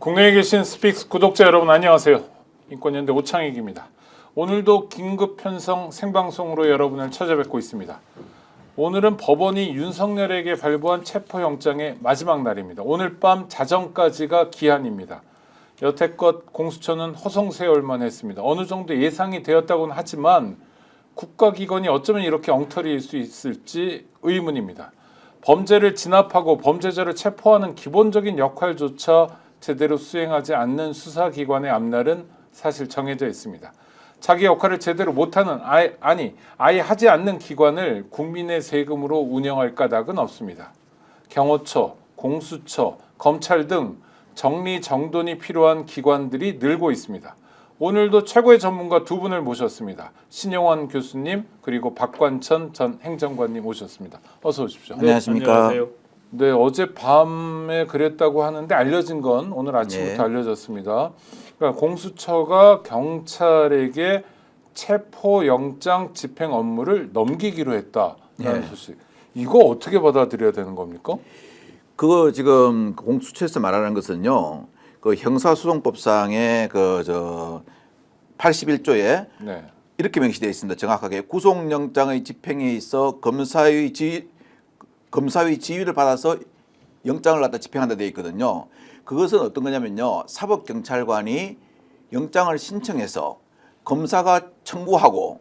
국내에 계신 스픽스 구독자 여러분 안녕하세요. 인권연대 오창익입니다. 오늘도 긴급 편성 생방송으로 여러분을 찾아뵙고 있습니다. 오늘은 법원이 윤석열에게 발부한 체포영장의 마지막 날입니다. 오늘 밤 자정까지가 기한입니다. 여태껏 공수처는 허송세월만 했습니다. 어느 정도 예상이 되었다고는 하지만 국가기관이 어쩌면 이렇게 엉터리일 수 있을지 의문입니다. 범죄를 진압하고 범죄자를 체포하는 기본적인 역할조차 제대로 수행하지 않는 수사기관의 앞날은 사실 정해져 있습니다. 자기 역할을 제대로 못하는 아예 하지 않는 기관을 국민의 세금으로 운영할 까닭은 없습니다. 경호처, 공수처, 검찰 등 정리정돈이 필요한 기관들이 늘고 있습니다. 오늘도 최고의 전문가 두 분을 모셨습니다. 신영원 교수님 그리고 박관천 전 행정관님 모셨습니다. 어서 오십시오. 안녕하십니까. 네, 네, 어젯밤에 그랬다고 하는데 알려진 건 오늘 아침부터 알려졌습니다. 그러니까 공수처가 경찰에게 체포영장 집행 업무를 넘기기로 했다라는 소식. 이거 어떻게 받아들여야 되는 겁니까? 그거 지금 공수처에서 말하는 것은요. 그 형사소송법상의 81조에 이렇게 명시되어 있습니다. 정확하게 구속영장의 집행에 있어 검사의 지휘를 받아서 영장을 갖다 집행한다 되어 있거든요. 그것은 어떤 거냐면요. 사법경찰관이 영장을 신청해서 검사가 청구하고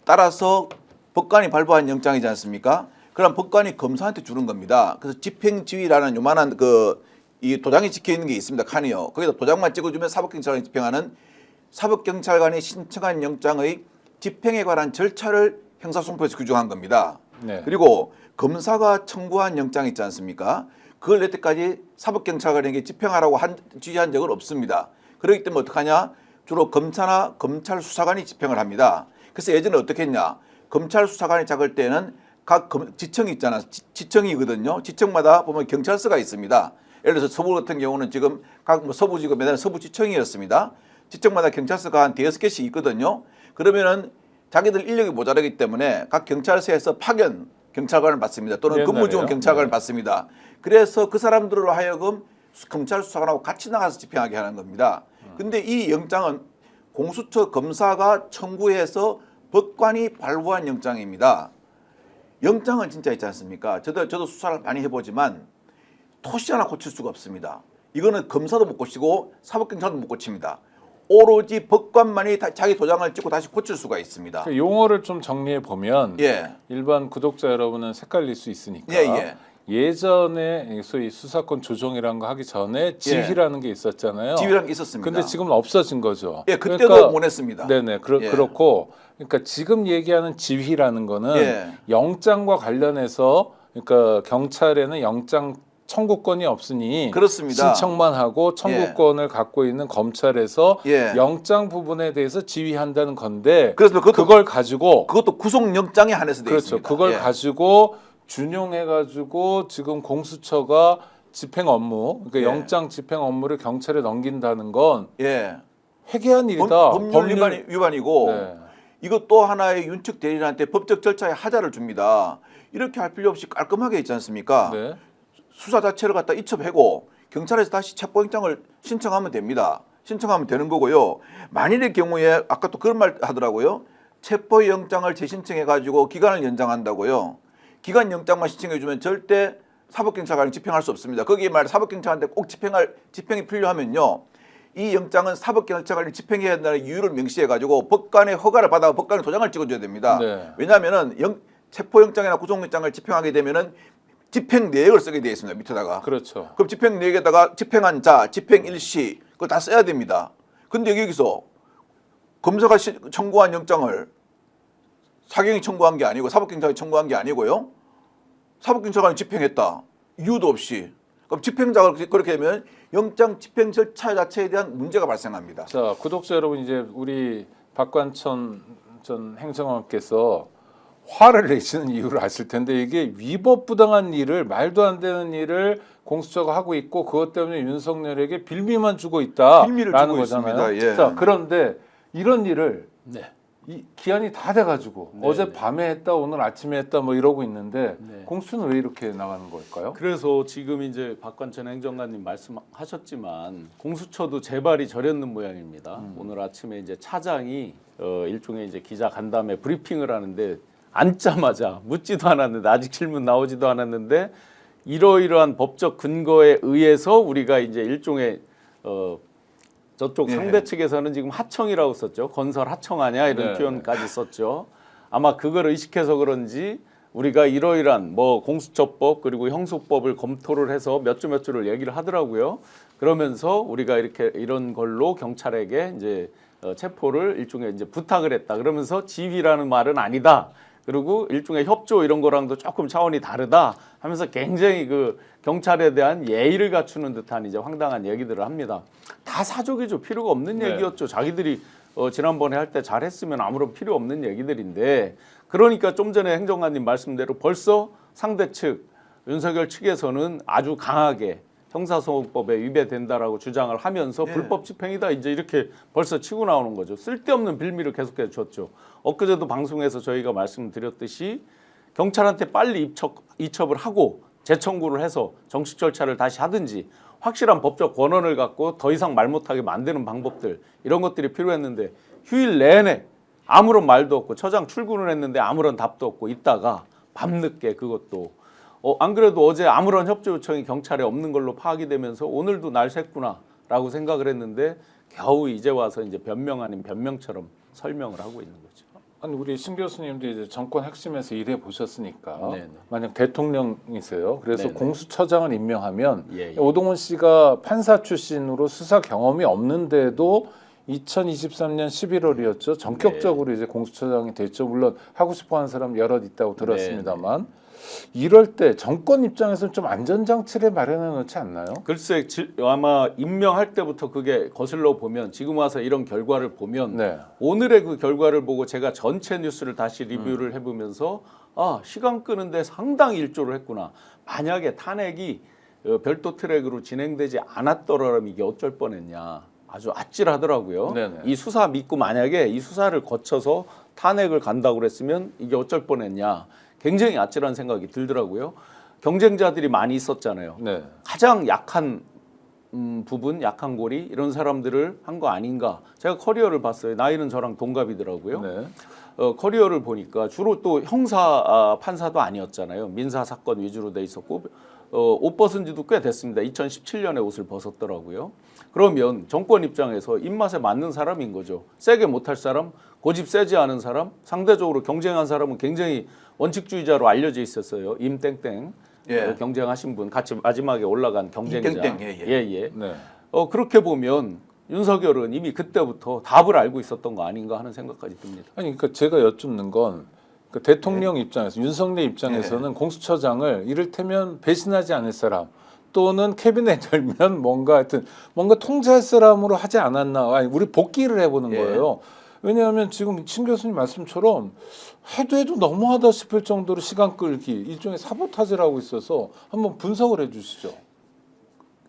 따라서 법관이 발부한 영장이지 않습니까? 그럼 법관이 검사한테 주는 겁니다. 그래서 집행지휘라는 요만한 이 도장이 찍혀 있는 게 있습니다. 칸이요. 거기다 도장만 찍어주면 사법경찰관이 집행하는 사법경찰관이 신청한 영장의 집행에 관한 절차를 형사소송법에서 규정한 겁니다. 네. 그리고 검사가 청구한 영장 있지 않습니까? 그걸 여태까지 사법경찰관에게 집행하라고 지휘한 적은 없습니다. 그렇기 때문에 어떡하냐? 주로 검사나 검찰 수사관이 집행을 합니다. 그래서 예전에 어떻게 했냐? 검찰 수사관이 작을 때는 각 지청이 있잖아. 지청이거든요. 지청마다 보면 경찰서가 있습니다. 예를 들어서 서부 같은 경우는 지금 각 서부지검 옛날에 서부지청이었습니다. 지청마다 경찰서가 한 5개씩 있거든요. 그러면은 자기들 인력이 모자라기 때문에 각 경찰서에서 파견 경찰관을 받습니다. 또는 근무 중인 경찰관을 받습니다. 그래서 그 사람들로 하여금 검찰 수사관하고 같이 나가서 집행하게 하는 겁니다. 근데 이 영장은 공수처 검사가 청구해서 법관이 발부한 영장입니다. 영장은 진짜 있지 않습니까? 저도 수사를 많이 해보지만 토시 하나 고칠 수가 없습니다. 이거는 검사도 못 고치고 사법경찰도 못 고칩니다. 오로지 법관만이 자기 도장을 찍고 다시 고칠 수가 있습니다. 그 용어를 좀 정리해 보면 일반 구독자 여러분은 헷갈릴 수 있으니까 예전에 소위 수사권 조정이라는 거 하기 전에 지휘라는 게 있었잖아요. 지휘라는 게 있었습니다. 근데 지금은 없어진 거죠. 그때도 그러니까, 못 했습니다. 네네 그렇고 그러니까 지금 얘기하는 지휘라는 거는 영장과 관련해서 그러니까 경찰에는 영장 청구권이 없으니 그렇습니다. 신청만 하고 청구권을 갖고 있는 검찰에서 영장 부분에 대해서 지휘한다는 건데 그래서 그걸 가지고 그것도 구속영장에 한해서 되어 있습니다. 그걸 가지고 준용해가지고 지금 공수처가 집행 업무 그러니까 영장 집행 업무를 경찰에 넘긴다는 건 회개한 일이다. 법률 위반이고 이것 또 하나의 윤측 대리인한테 법적 절차에 하자를 줍니다. 이렇게 할 필요 없이 깔끔하게 있지 않습니까? 수사 자체를 갖다 이첩하고 경찰에서 다시 체포영장을 신청하면 됩니다. 신청하면 되는 거고요. 만일의 경우에 아까 또 그런 말 하더라고요. 체포영장을 재신청해가지고 기간을 연장한다고요. 기간 영장만 신청해주면 절대 사법경찰관이 집행할 수 없습니다. 거기에 말 사법경찰한테 꼭 집행이 필요하면요. 이 영장은 사법경찰관이 집행해야 한다는 이유를 명시해가지고 법관의 허가를 받아 법관의 도장을 찍어줘야 됩니다. 왜냐하면은 체포영장이나 구속영장을 집행하게 되면은 집행 내역을 쓰게 되어 있습니다. 밑에다가. 그렇죠. 그럼 집행 내역에다가 집행한 자, 집행 일시 그걸 다 써야 됩니다. 근데 여기서 검사가 청구한 영장을 사경이 청구한 게 아니고 사법경찰이 청구한 게 아니고요. 사법경찰관이 집행했다. 이유도 없이. 그럼 집행자가 그렇게 되면 영장 집행 절차 자체에 대한 문제가 발생합니다. 자, 구독자 여러분 이제 우리 박관천 전 행정관께서 화를 내시는 이유를 아실 텐데 이게 위법부당한 일을 말도 안 되는 일을 공수처가 하고 있고 그것 때문에 윤석열에게 빌미만 주고 있다라는 거잖아요. 있습니다. 자, 그런데 이런 일을 이 기한이 다 돼가지고 네, 어제 네. 밤에 했다 오늘 아침에 했다 뭐 이러고 있는데 네. 공수처는 왜 이렇게 나가는 걸까요? 그래서 지금 이제 박관천 행정관님 말씀하셨지만 공수처도 재발이 저렸는 모양입니다. 오늘 아침에 이제 차장이 일종의 이제 기자 간담회 브리핑을 하는데 앉자마자 묻지도 않았는데 아직 질문 나오지도 않았는데 이러이러한 법적 근거에 의해서 우리가 이제 일종의 저쪽 예. 상대 측에서는 지금 하청이라고 썼죠. 건설 하청하냐 이런 네. 표현까지 썼죠. 아마 그걸 의식해서 그런지 우리가 이러이러한 뭐 공수처법 그리고 형소법을 검토를 해서 몇 주를 얘기를 하더라고요. 그러면서 우리가 이렇게 이런 걸로 경찰에게 이제 체포를 일종의 이제 부탁을 했다. 그러면서 지휘라는 말은 아니다. 그리고 일종의 협조 이런 거랑도 조금 차원이 다르다 하면서 굉장히 그 경찰에 대한 예의를 갖추는 듯한 이제 황당한 얘기들을 합니다. 다 사족이죠. 필요가 없는 네. 얘기였죠. 자기들이 지난번에 할 때 잘했으면 아무런 필요 없는 얘기들인데 그러니까 좀 전에 행정관님 말씀대로 벌써 상대 측 윤석열 측에서는 아주 강하게 형사소송법에 위배된다라고 주장을 하면서 네. 불법 집행이다 이제 이렇게 벌써 치고 나오는 거죠. 쓸데없는 빌미를 계속해서 줬죠. 엊그제도 방송에서 저희가 말씀드렸듯이 경찰한테 빨리 이첩을 하고 재청구를 해서 정식 절차를 다시 하든지 확실한 법적 권한을 갖고 더 이상 말 못하게 만드는 방법들 이런 것들이 필요했는데 휴일 내내 아무런 말도 없고 처장 출근을 했는데 아무런 답도 없고 있다가 밤늦게 그것도 안 그래도 어제 아무런 협조 요청이 경찰에 없는 걸로 파악이 되면서 오늘도 날 샜구나라고 생각을 했는데 겨우 이제 와서 이제 변명 아닌 변명처럼 설명을 하고 있는 거죠. 아니 우리 신 교수님도 이제 정권 핵심에서 일해 보셨으니까 네네. 만약 대통령이세요. 그래서 네네. 공수처장을 임명하면 예, 예. 오동훈 씨가 판사 출신으로 수사 경험이 없는데도 2023년 11월이었죠. 전격적으로 이제 공수처장이 됐죠. 물론 하고 싶어하는 사람 여럿 있다고 들었습니다만 이럴 때 정권 입장에서는 좀 안전장치를 마련해 놓지 않나요? 글쎄 아마 임명할 때부터 그게 거슬러 보면 지금 와서 이런 결과를 보면 네. 오늘의 그 결과를 보고 제가 전체 뉴스를 다시 리뷰를 해보면서 아 시간 끄는데 상당히 일조를 했구나. 만약에 탄핵이 별도 트랙으로 진행되지 않았더라면 이게 어쩔 뻔했냐. 아주 아찔하더라고요. 네네. 이 수사 믿고 만약에 이 수사를 거쳐서 탄핵을 간다고 그랬으면 이게 어쩔 뻔했냐. 굉장히 아찔한 생각이 들더라고요. 경쟁자들이 많이 있었잖아요. 네. 가장 약한 부분, 약한 고리 이런 사람들을 한 거 아닌가. 제가 커리어를 봤어요. 나이는 저랑 동갑이더라고요. 네. 커리어를 보니까 주로 또 형사 판사도 아니었잖아요. 민사 사건 위주로 돼 있었고 옷 벗은 지도 꽤 됐습니다. 2017년에 옷을 벗었더라고요. 그러면 정권 입장에서 입맛에 맞는 사람인 거죠. 세게 못할 사람, 고집 세지 않은 사람, 상대적으로 경쟁한 사람은 굉장히 원칙주의자로 알려져 있었어요. 임땡땡 예. 경쟁하신 분 같이 마지막에 올라간 경쟁자. 임땡땡, 예. 네. 그렇게 보면 윤석열은 이미 그때부터 답을 알고 있었던 거 아닌가 하는 생각까지 듭니다. 아니 그러니까 제가 여쭙는 건 그 대통령 입장에서 윤석열 입장에서는 공수처장을 이를테면 배신하지 않을 사람 또는 캐비넷 열면 뭔가 하여튼 뭔가 통제할 사람으로 하지 않았나. 아니 우리 복귀를 해보는 거예요. 왜냐하면 지금 신 교수님 말씀처럼 해도 너무하다 싶을 정도로 시간 끌기 일종의 사보타지를 하고 있어서 한번 분석을 해주시죠.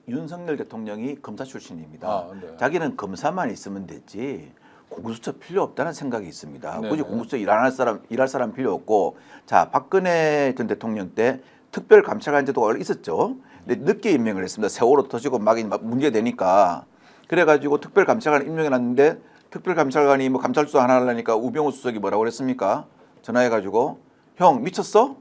윤석열 대통령이 검사 출신입니다. 아, 네. 자기는 검사만 있으면 됐지 공수처 필요 없다는 생각이 있습니다. 네. 굳이 공수처 일할 사람 필요 없고 자 박근혜 전 대통령 때 특별감찰관 제도가 있었죠. 근데 늦게 임명을 했습니다. 세월호 터지고 막 문제되니까 그래가지고 특별감찰관 임명해놨는데 특별감찰관이 뭐 감찰 수사 하나 하려니까 우병우 수석이 뭐라고 그랬습니까? 전화해가지고 형 미쳤어?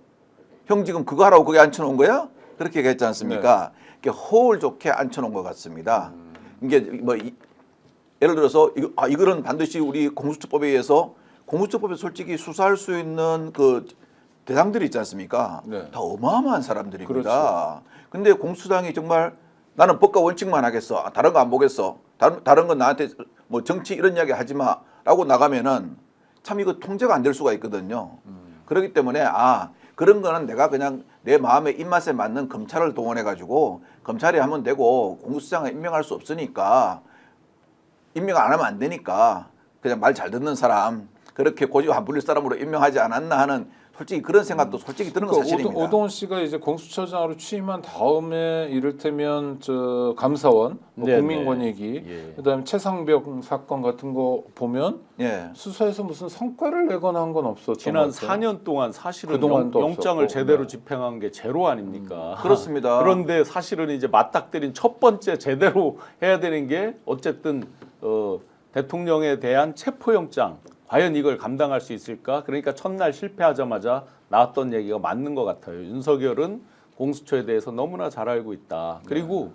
형 지금 그거 하라고 거기 앉혀놓은 거야? 그렇게 얘기했지 않습니까? 이게 허울 좋게 앉혀놓은 것 같습니다. 이게 뭐 예를 들어서 이거는 반드시 우리 공수처법에 의해서 공수처법에 솔직히 수사할 수 있는 그 대상들이 있지 않습니까? 네. 다 어마어마한 사람들입니다. 그렇죠. 근데 공수처장이 정말 나는 법과 원칙만 하겠어. 다른 거 안 보겠어. 다른 건 나한테 뭐 정치 이런 이야기 하지 마라고 나가면은 참 이거 통제가 안 될 수가 있거든요. 그렇기 때문에 그런 거는 내가 그냥 내 마음의 입맛에 맞는 검찰을 동원해 가지고 검찰이 하면 되고 공수처장을 임명할 수 없으니까 임명 안 하면 안 되니까 그냥 말 잘 듣는 사람 그렇게 고집 안 부릴 사람으로 임명하지 않았나 하는 솔직히 그런 생각도 솔직히 드는 건 그러니까 사실입니다. 오동훈 씨가 이제 공수처장으로 취임한 다음에 이를테면 저 감사원, 뭐 네, 국민권익위, 예. 그다음에 최상병 사건 같은 거 보면 예. 수사에서 무슨 성과를 내거나 한 건 없었던 지난 것 같아요. 4년 동안 사실은 그동안도 영장을 없었고. 제대로 네. 집행한 게 제로 아닙니까? 그렇습니다. 그런데 사실은 이제 맞닥뜨린 첫 번째 제대로 해야 되는 게 어쨌든 대통령에 대한 체포영장 과연 이걸 감당할 수 있을까? 그러니까 첫날 실패하자마자 나왔던 얘기가 맞는 것 같아요. 윤석열은 공수처에 대해서 너무나 잘 알고 있다. 그리고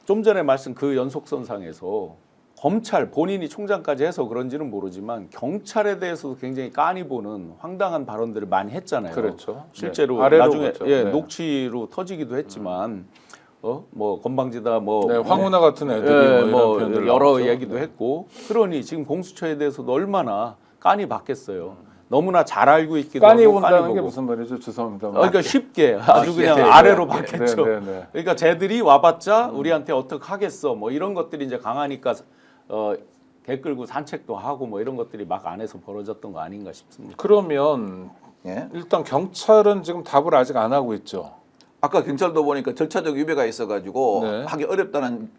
좀 전에 말씀 그 연속선상에서 검찰 본인이 총장까지 해서 그런지는 모르지만 경찰에 대해서도 굉장히 까니 보는 황당한 발언들을 많이 했잖아요. 그렇죠. 실제로 네. 아래로 나중에 갔죠. 예, 네. 녹취로 터지기도 했지만 뭐 건방지다 뭐 네, 황운하 같은 애들이 예, 뭐 이런 뭐 표현들 여러 나왔죠. 얘기도 네. 했고 그러니 지금 공수처에 대해서도 얼마나 까니 받겠어요. 너무나 잘 알고 있기도 깐이 하고 온다는 게 보고. 무슨 말이죠? 죄송합니다. 그러니까 쉽게 아주 그냥 예, 예, 아래로 예. 받겠죠. 네, 네, 네. 그러니까 쟤들이 와봤자 우리한테 어떻게 하겠어. 뭐 이런 것들이 이제 강하니까 개 끌고 산책도 하고 뭐 이런 것들이 막 안에서 벌어졌던 거 아닌가 싶습니다. 그러면 예. 일단 경찰은 지금 답을 아직 안 하고 있죠. 아까 경찰도 보니까 절차적 위배가 있어가지고 네. 하기 어렵다는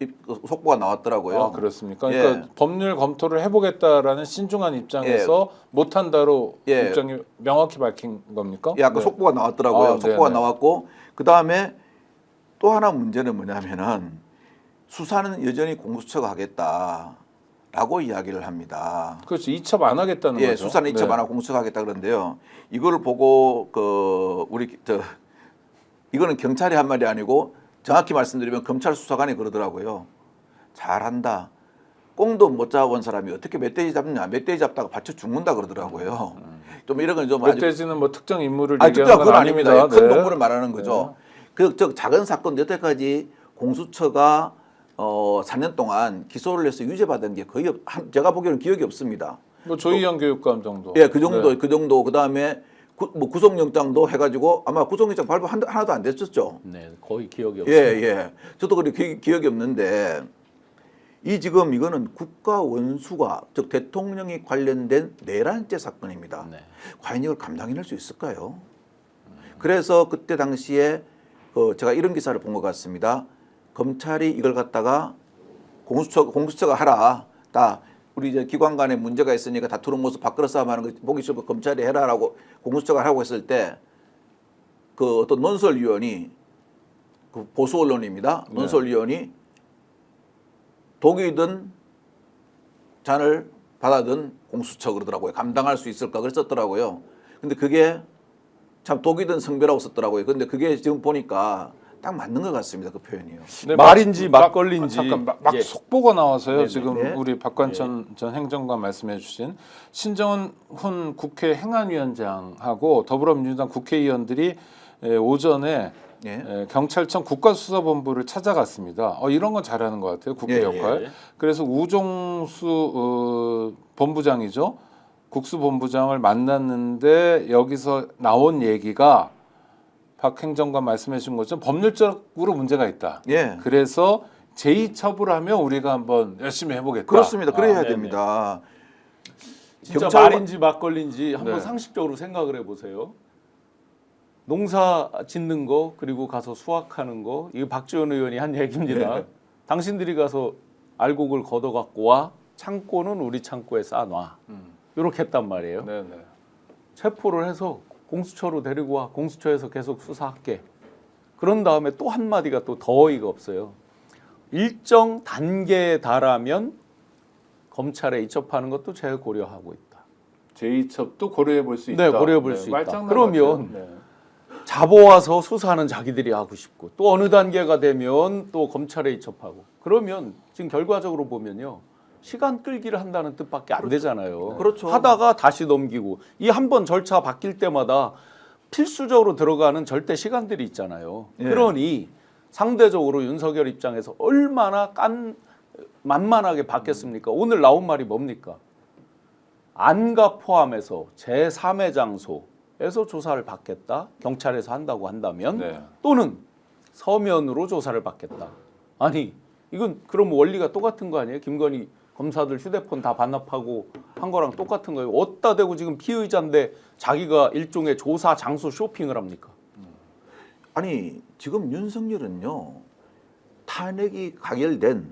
속보가 나왔더라고요. 아, 그렇습니까? 그러니까 예. 법률 검토를 해보겠다라는 신중한 입장에서 못한다로 예. 입장이 명확히 밝힌 겁니까? 예, 아까 네. 속보가 나왔더라고요. 아, 속보가 네네. 나왔고 그 다음에 또 하나 문제는 뭐냐면은 수사는 여전히 공수처가 하겠다라고 이야기를 합니다. 그렇죠. 이첩 안 하겠다는 예, 거죠. 수사는 이첩 안 하고 공수처가 하겠다 그러는데요. 이걸 보고 이거는 경찰이 한 말이 아니고 정확히 말씀드리면 검찰 수사관이 그러더라고요. 잘한다. 꽁도 못 잡은 사람이 어떻게 멧돼지 잡느냐. 멧돼지 잡다가 받쳐 죽는다 그러더라고요. 좀 이런 건좀 멧돼지는 뭐 특정 인물을 아니, 얘기하는 특별한 건 건 아닙니다. 큰 네. 동물을 말하는 거죠. 그 작은 사건 여태까지 공수처가 4년 동안 기소를 해서 유죄받은 게 거의 제가 보기에는 기억이 없습니다. 뭐 조희연 교육감 정도. 예, 그 정도, 네. 그 정도. 그 다음에 구속영장도 해가지고 아마 구속영장 발부 하나도 안 됐었죠. 네, 거의 기억이 예, 없습니다. 예. 저도 그렇게 기억이 없는데 지금 이거는 국가 원수가 즉 대통령이 관련된 내란죄 사건입니다. 네. 과연 이걸 감당해낼 수 있을까요? 그래서 그때 당시에 제가 이런 기사를 본 것 같습니다. 검찰이 이걸 갖다가 공수처가 하라. 다 우리 이제 기관 간에 문제가 있으니까 다투는 모습 밖으로 싸움하는 거 보기 싫고 검찰이 해라라고 공수처가 하라고 했을 때 그 어떤 논설위원이 그 보수 언론입니다. 네. 논설위원이 독이든 잔을 받아든 공수처 그러더라고요. 감당할 수 있을까 그랬었더라고요. 근데 그게 참 독이든 성배라고 썼더라고요. 근데 그게 지금 보니까 딱 맞는 것 같습니다. 그 표현이요. 네, 말인지 막걸리인지. 잠깐 막 예. 속보가 나와서요. 네네. 지금 네. 우리 박관천 전 행정관 말씀해주신 신정훈 국회 행안위원장하고 더불어민주당 국회의원들이 오전에 예. 경찰청 국가수사본부를 찾아갔습니다. 이런 건 잘하는 것 같아요. 국회 예, 역할. 예. 그래서 우종수 본부장이죠. 국수본부장을 만났는데 여기서 나온 얘기가 박 행정관 말씀해 주신 것처럼 법률적으로 문제가 있다. 예. 그래서 제2처벌하면 우리가 한번 열심히 해보겠다. 그렇습니다. 그래야 네네. 됩니다. 진짜 경찰- 말인지 막걸리인지 한번 네. 상식적으로 생각을 해보세요. 농사 짓는 거 그리고 가서 수확하는 거 이거 박지원 의원이 한 얘기입니다. 네. 당신들이 가서 알곡을 걷어갖고 와 창고는 우리 창고에 쌓아놔. 이렇게 했단 말이에요. 네네. 체포를 해서 공수처로 데리고 와. 공수처에서 계속 수사할게. 그런 다음에 또 한마디가 또 더 어이가 없어요. 일정 단계에 달하면 검찰에 이첩하는 것도 제일 고려하고 있다. 제2첩도 고려해 볼 수 있다. 네, 고려해 볼 수 있다. 말장난 그러면 같아요. 네. 잡아와서 수사는 자기들이 하고 싶고 또 어느 단계가 되면 또 검찰에 이첩하고 그러면 지금 결과적으로 보면요. 시간 끌기를 한다는 뜻밖에 안 되잖아요. 그렇죠. 하다가 다시 넘기고 이 한 번 절차 바뀔 때마다 필수적으로 들어가는 절대 시간들이 있잖아요. 예. 그러니 상대적으로 윤석열 입장에서 얼마나 만만하게 받겠습니까? 오늘 나온 말이 뭡니까? 안가 포함해서 제3의 장소에서 조사를 받겠다. 경찰에서 한다고 한다면 네. 또는 서면으로 조사를 받겠다. 아니 이건 그럼 원리가 똑같은 거 아니에요? 김건희 검사들 휴대폰 다 반납하고 한 거랑 똑같은 거예요. 어디다 대고 지금 피의자인데 자기가 일종의 조사 장소 쇼핑을 합니까? 아니 지금 윤석열은요 탄핵이 가결된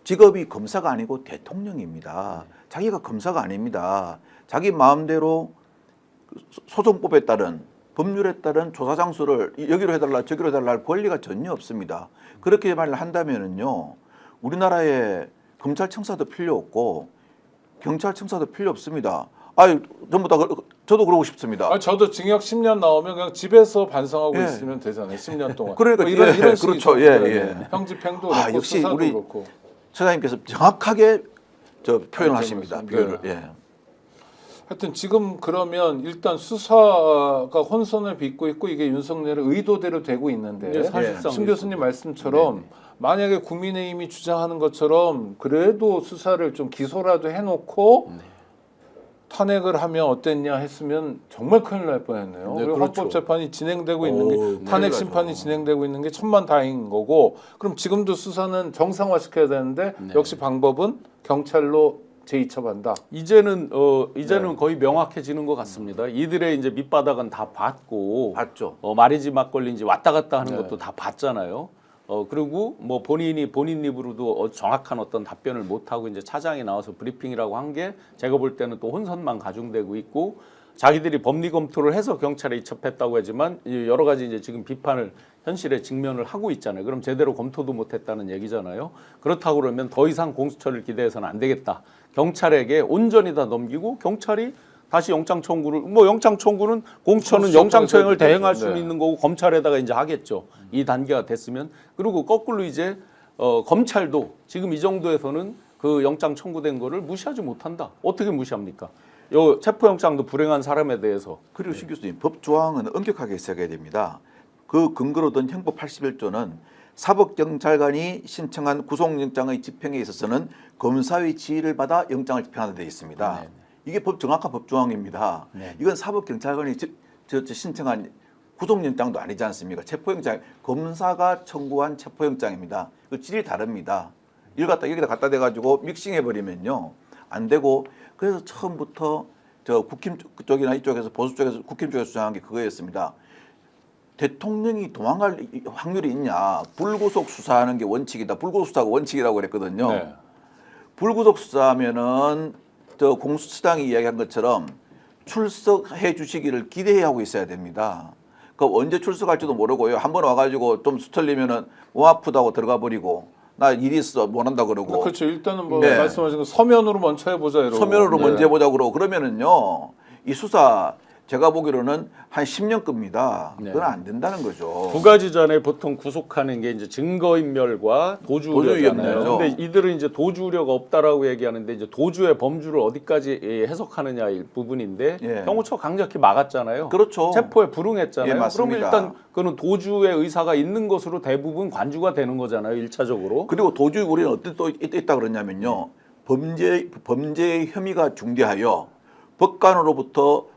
직업이 검사가 아니고 대통령입니다. 자기가 검사가 아닙니다. 자기 마음대로 소송법에 따른 법률에 따른 조사 장소를 여기로 해달라 저기로 해달라 할 권리가 전혀 없습니다. 그렇게 말을 한다면은요 우리나라에 검찰청사도 필요 없고 경찰청사도 필요 없습니다. 아유 전부 다 저도 그러고 싶습니다. 아, 저도 징역 10년 나오면 그냥 집에서 반성하고 예. 있으면 되잖아요. 10년 동안. 그러니까 뭐 이런 예, 이런 그렇죠. 식이죠. 예, 네. 예. 형집행도 아, 그렇고 역시 수사도 우리 그렇고. 처장님께서 정확하게 저 표현을 하십니다. 말씀하셨습니다. 비교를. 예. 하여튼 지금 그러면 일단 수사가 혼선을 빚고 있고 이게 윤석열의 의도대로 되고 있는데 네, 사실상 신 교수님 말씀처럼 만약에 국민의힘이 주장하는 것처럼 그래도 수사를 좀 기소라도 해놓고 탄핵을 하면 어땠냐 했으면 정말 큰일 날 뻔했네요. 네, 그리고 그렇죠. 헌법재판이 진행되고 있는 게 큰일 탄핵 나죠. 심판이 진행되고 있는 게 천만다행인 거고 그럼 지금도 수사는 정상화시켜야 되는데 역시 방법은 경찰로 재이첩한다. 이제는 거의 명확해지는 것 같습니다. 이들의 이제 밑바닥은 다 봤고 봤죠. 말이지 막걸리인지 왔다 갔다 하는 네. 것도 다 봤잖아요. 그리고 뭐 본인 입으로도 정확한 어떤 답변을 못 하고 이제 차장이 나와서 브리핑이라고 한 게 제가 볼 때는 또 혼선만 가중되고 있고 자기들이 법리 검토를 해서 경찰에 이첩했다고 하지만 여러 가지 이제 지금 비판을 현실에 직면을 하고 있잖아요. 그럼 제대로 검토도 못했다는 얘기잖아요. 그렇다고 그러면 더 이상 공수처를 기대해서는 안 되겠다. 경찰에게 온전히 다 넘기고 경찰이 다시 영장 청구를 영장 청구는 공수처는 영장 처형을 대행할 수는 있는 거고 검찰에다가 이제 하겠죠. 이 단계가 됐으면 그리고 거꾸로 이제 검찰도 지금 이 정도에서는 그 영장 청구된 거를 무시하지 못한다. 어떻게 무시합니까? 요 체포영장도 불행한 사람에 대해서 그리고 신 교수님 법 조항은 엄격하게 써야 됩니다. 그 근거로 든 형법 81조는 사법경찰관이 신청한 구속영장의 집행에 있어서는 검사의 지휘를 받아 영장을 집행하는 데 있습니다. 네. 이게 정확한 법 조항입니다. 네. 이건 사법경찰관이 신청한 구속영장도 아니지 않습니까? 체포영장 검사가 청구한 체포영장입니다. 그 질이 다릅니다. 여기다 갖다 대가지고 믹싱해 버리면요 안 되고 그래서 처음부터 저 국힘 쪽이나 이쪽에서 보수 쪽에서 국힘 쪽에서 주장한 게 그거였습니다. 대통령이 도망갈 확률이 있냐? 불구속 수사하는 게 원칙이다. 불구속 수사가 원칙이라고 그랬거든요. 네. 불구속 수사하면은 저 공수처장이 이야기한 것처럼 출석해 주시기를 기대하고 있어야 됩니다. 그 언제 출석할지도 모르고요. 한번 와가지고 좀 수틀리면은 몸 아프다고 들어가 버리고 나 일이 있어 못 한다 그러고 그렇죠. 일단은 뭐 네. 말씀하신 거 서면으로 먼저 해보자 이러고. 서면으로 네. 먼저 해보자 그러고 그러면은요 이 수사 제가 보기로는 한 10년 겁니다. 네. 그건 안 된다는 거죠. 두 가지 전에 보통 구속하는 게 이제 증거인멸과 도주우려잖아요. 도주인멸이죠. 근데 이들은 이제 도주우려가 없다라고 얘기하는데 이제 도주의 범주를 어디까지 해석하느냐의 부분인데 예. 경호처 강력히 막았잖아요. 그렇죠. 체포에 불응했잖아요. 예, 그러면 맞습니다. 일단 그는 도주의 의사가 있는 것으로 대부분 관주가 되는 거잖아요. 1차적으로. 그리고 도주 우리는 어떤 또 있다 그러냐면요 범죄의 혐의가 중대하여 법관으로부터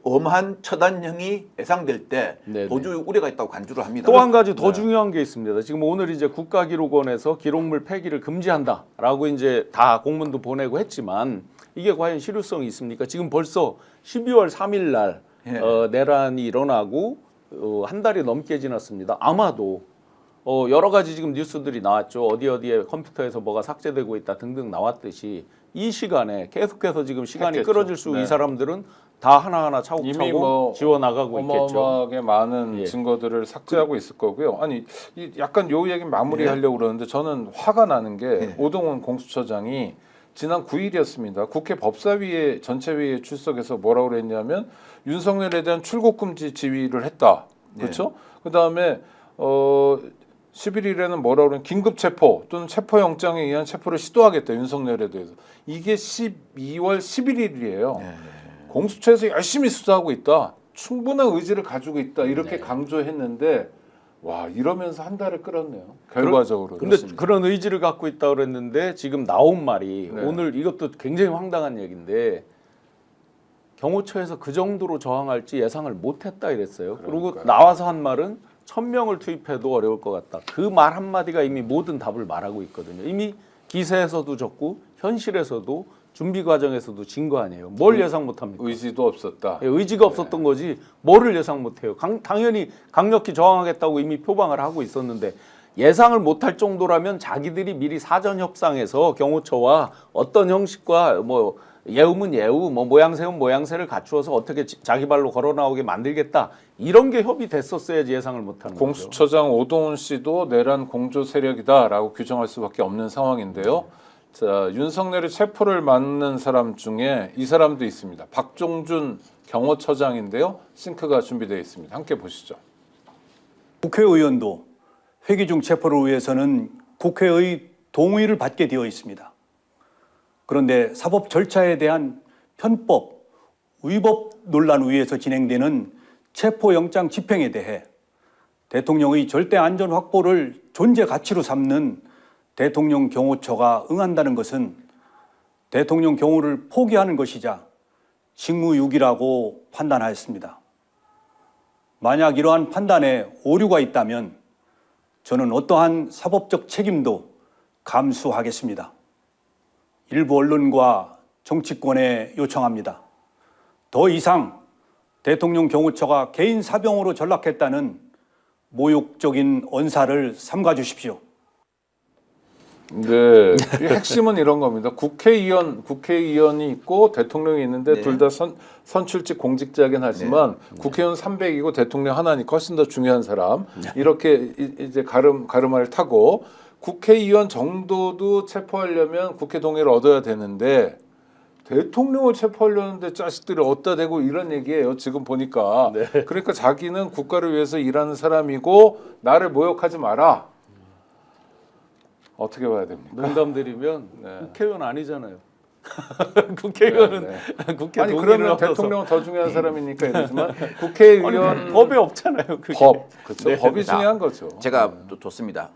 엄한 처단형이 예상될 때 네네. 도주 우려가 있다고 간주를 합니다. 또 한 가지 더 중요한 게 있습니다. 지금 오늘 이제 국가기록원에서 기록물 폐기를 금지한다라고 이제 다 공문도 보내고 했지만 이게 과연 실효성이 있습니까? 지금 벌써 12월 3일 날 예. 내란이 일어나고 한 달이 넘게 지났습니다. 아마도 여러 가지 지금 뉴스들이 나왔죠. 어디에 컴퓨터에서 뭐가 삭제되고 있다 등등 나왔듯이 이 시간에 계속해서 지금 시간이 했겠죠. 끌어질수록 네. 이 사람들은 다 하나하나 이미 차곡차곡 뭐 지워나가고 있겠죠. 어마어마하게 많은 예. 증거들을 삭제하고 있을 거고요. 아니 약간 요 얘기 마무리하려고 그러는데 저는 화가 나는 게 예. 오동훈 공수처장이 지난 9일이었습니다. 국회 법사위에 전체회의에 출석해서 뭐라고 그랬냐면 윤석열에 대한 출국 금지 지휘를 했다. 그렇죠? 그다음에 11일에는 뭐라고 그러면 긴급 체포 또는 체포 영장에 의한 체포를 시도하겠다. 윤석열에 대해서. 이게 12월 11일이에요. 공수처에서 열심히 수사하고 있다. 충분한 의지를 가지고 있다. 이렇게 강조했는데 와 이러면서 한 달을 끌었네요. 결과적으로. 근데 그런 의지를 갖고 있다 그랬는데 지금 나온 말이 네. 오늘 이것도 굉장히 황당한 얘기인데 경호처에서 그 정도로 저항할지 예상을 못했다 이랬어요. 그리고 그러니까요. 나와서 한 말은 1000명을 투입해도 어려울 것 같다. 그 말 한마디가 이미 모든 답을 말하고 있거든요. 이미 기세에서도 졌고 현실에서도 준비 과정에서도 진 거 아니에요. 뭘 예상 못합니까? 의지도 없었다. 예, 의지가 없었던 거지 뭐를 예상 못해요. 당연히 강력히 저항하겠다고 이미 표방을 하고 있었는데 예상을 못할 정도라면 자기들이 미리 사전 협상해서 경호처와 어떤 형식과 뭐 예우면 예우, 뭐 모양새는 모양새를 갖추어서 어떻게 자기 발로 걸어 나오게 만들겠다 이런 게 협의됐었어야지 예상을 못하는 거죠. 공수처장 오동훈 씨도 내란 공조 세력이다라고 규정할 수밖에 없는 상황인데요. 자, 윤석열의 체포를 맡는 사람 중에 이 사람도 있습니다. 박종준 경호처장인데요. 싱크가 준비되어 있습니다. 함께 보시죠. 국회의원도 회기 중 체포를 위해서는 국회의 동의를 받게 되어 있습니다. 그런데 사법 절차에 대한 편법, 위법 논란 위에서 진행되는 체포영장 집행에 대해 대통령의 절대 안전 확보를 존재 가치로 삼는 대통령 경호처가 응한다는 것은 대통령 경호를 포기하는 것이자 직무유기라고 판단하였습니다. 만약 이러한 판단에 오류가 있다면 저는 어떠한 사법적 책임도 감수하겠습니다. 일부 언론과 정치권에 요청합니다. 더 이상 대통령 경호처가 개인 사병으로 전락했다는 모욕적인 언사를 삼가 주십시오. 네, 이 핵심은 이런 겁니다. 국회의원이 있고 대통령이 있는데 네. 둘 다 선출직 공직자긴 하지만 국회의원 300이고 대통령 하나니까 훨씬 더 중요한 사람. 이렇게 이제 가르마를 타고 국회의원 정도도 체포하려면 국회 동의를 얻어야 되는데 대통령을 체포하려는데 자식들이 어디다 대고 이런 얘기예요. 지금 보니까. 그러니까 자기는 국가를 위해서 일하는 사람이고 나를 모욕하지 마라. 어떻게 봐야 됩니까? 농담드리면 네. 국회의원 아니잖아요. 국회의원은 국회 아니 동의를 그러면 얻어서. 대통령은 더 중요한 사람이니까 이러지만 국회의원 아니, 법에 없잖아요. 그게. 법 그렇죠. 네. 법이 중요한 거죠. 제가 또 좋습니다.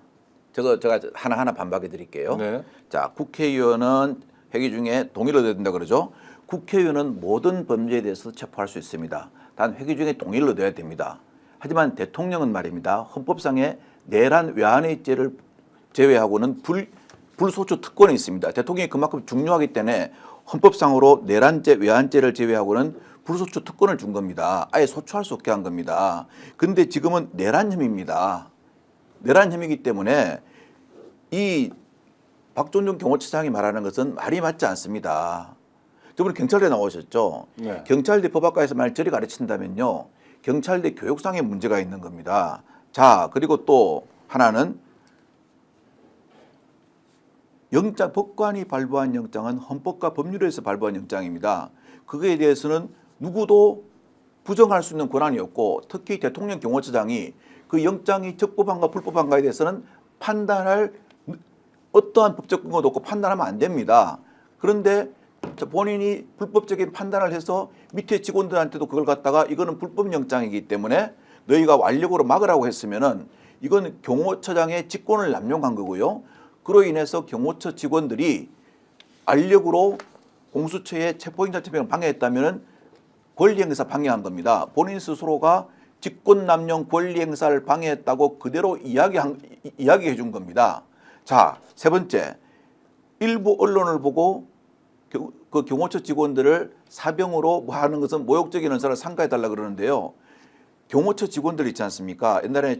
제가 하나하나 반박해 드릴게요. 네. 자, 국회의원은 회기 중에 동의를 얻어야 된다 그러죠. 국회의원은 모든 범죄에 대해서 체포할 수 있습니다. 단 회기 중에 동의를 얻어야 됩니다. 하지만 대통령은 말입니다. 헌법상의 내란 외환의 죄를 제외하고는 불소추 특권이 있습니다. 대통령이 그만큼 중요하기 때문에 헌법상으로 내란죄, 외환죄를 제외하고는 불소추 특권을 준 겁니다. 아예 소추할 수 없게 한 겁니다. 그런데 지금은 내란 혐의입니다. 내란 혐의이기 때문에 이 박종준 경호처장이 말하는 것은 말이 맞지 않습니다. 저번에 경찰대 나오셨죠? 네. 경찰대 법학과에서 만약 저리 가르친다면요. 경찰대 교육상의 문제가 있는 겁니다. 자, 그리고 또 하나는 영장, 법관이 발부한 영장은 헌법과 법률에서 발부한 영장입니다. 그거에 대해서는 누구도 부정할 수 있는 권한이 없고 특히 대통령 경호처장이 그 영장이 적법한가 불법한가에 대해서는 판단할 어떠한 법적 근거도 없고 판단하면 안 됩니다. 그런데 본인이 불법적인 판단을 해서 밑에 직원들한테도 그걸 갖다가 이거는 불법 영장이기 때문에 너희가 완력으로 막으라고 했으면은 이건 경호처장의 직권을 남용한 거고요. 그로 인해서 경호처 직원들이 알력으로 공수처의 체포영장 집행을 방해했다면은 권리행사 방해한 겁니다. 본인 스스로가 직권남용 권리행사를 방해했다고 그대로 이야기해 준 겁니다. 자, 세 번째, 일부 언론을 보고 그 경호처 직원들을 사병으로 뭐 하는 것은 모욕적인 언사를 삼가해달라 그러는데요. 경호처 직원들 있지 않습니까? 옛날에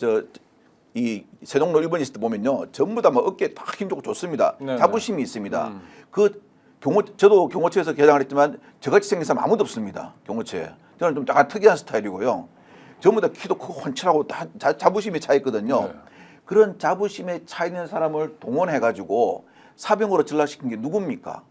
이 세종로 1번 있을 때 보면요. 전부 다 뭐 어깨에 딱 힘주고 좋습니다. 네네. 자부심이 있습니다. 저도 경호처에서 개장을 했지만 저같이 생긴 사람 아무도 없습니다. 경호처에. 저는 좀 약간 특이한 스타일이고요. 전부 다 키도 크고 훤칠하고 다 자부심에 차 있거든요. 네. 그런 자부심에 차 있는 사람을 동원해가지고 사병으로 전락시킨 게 누굽니까?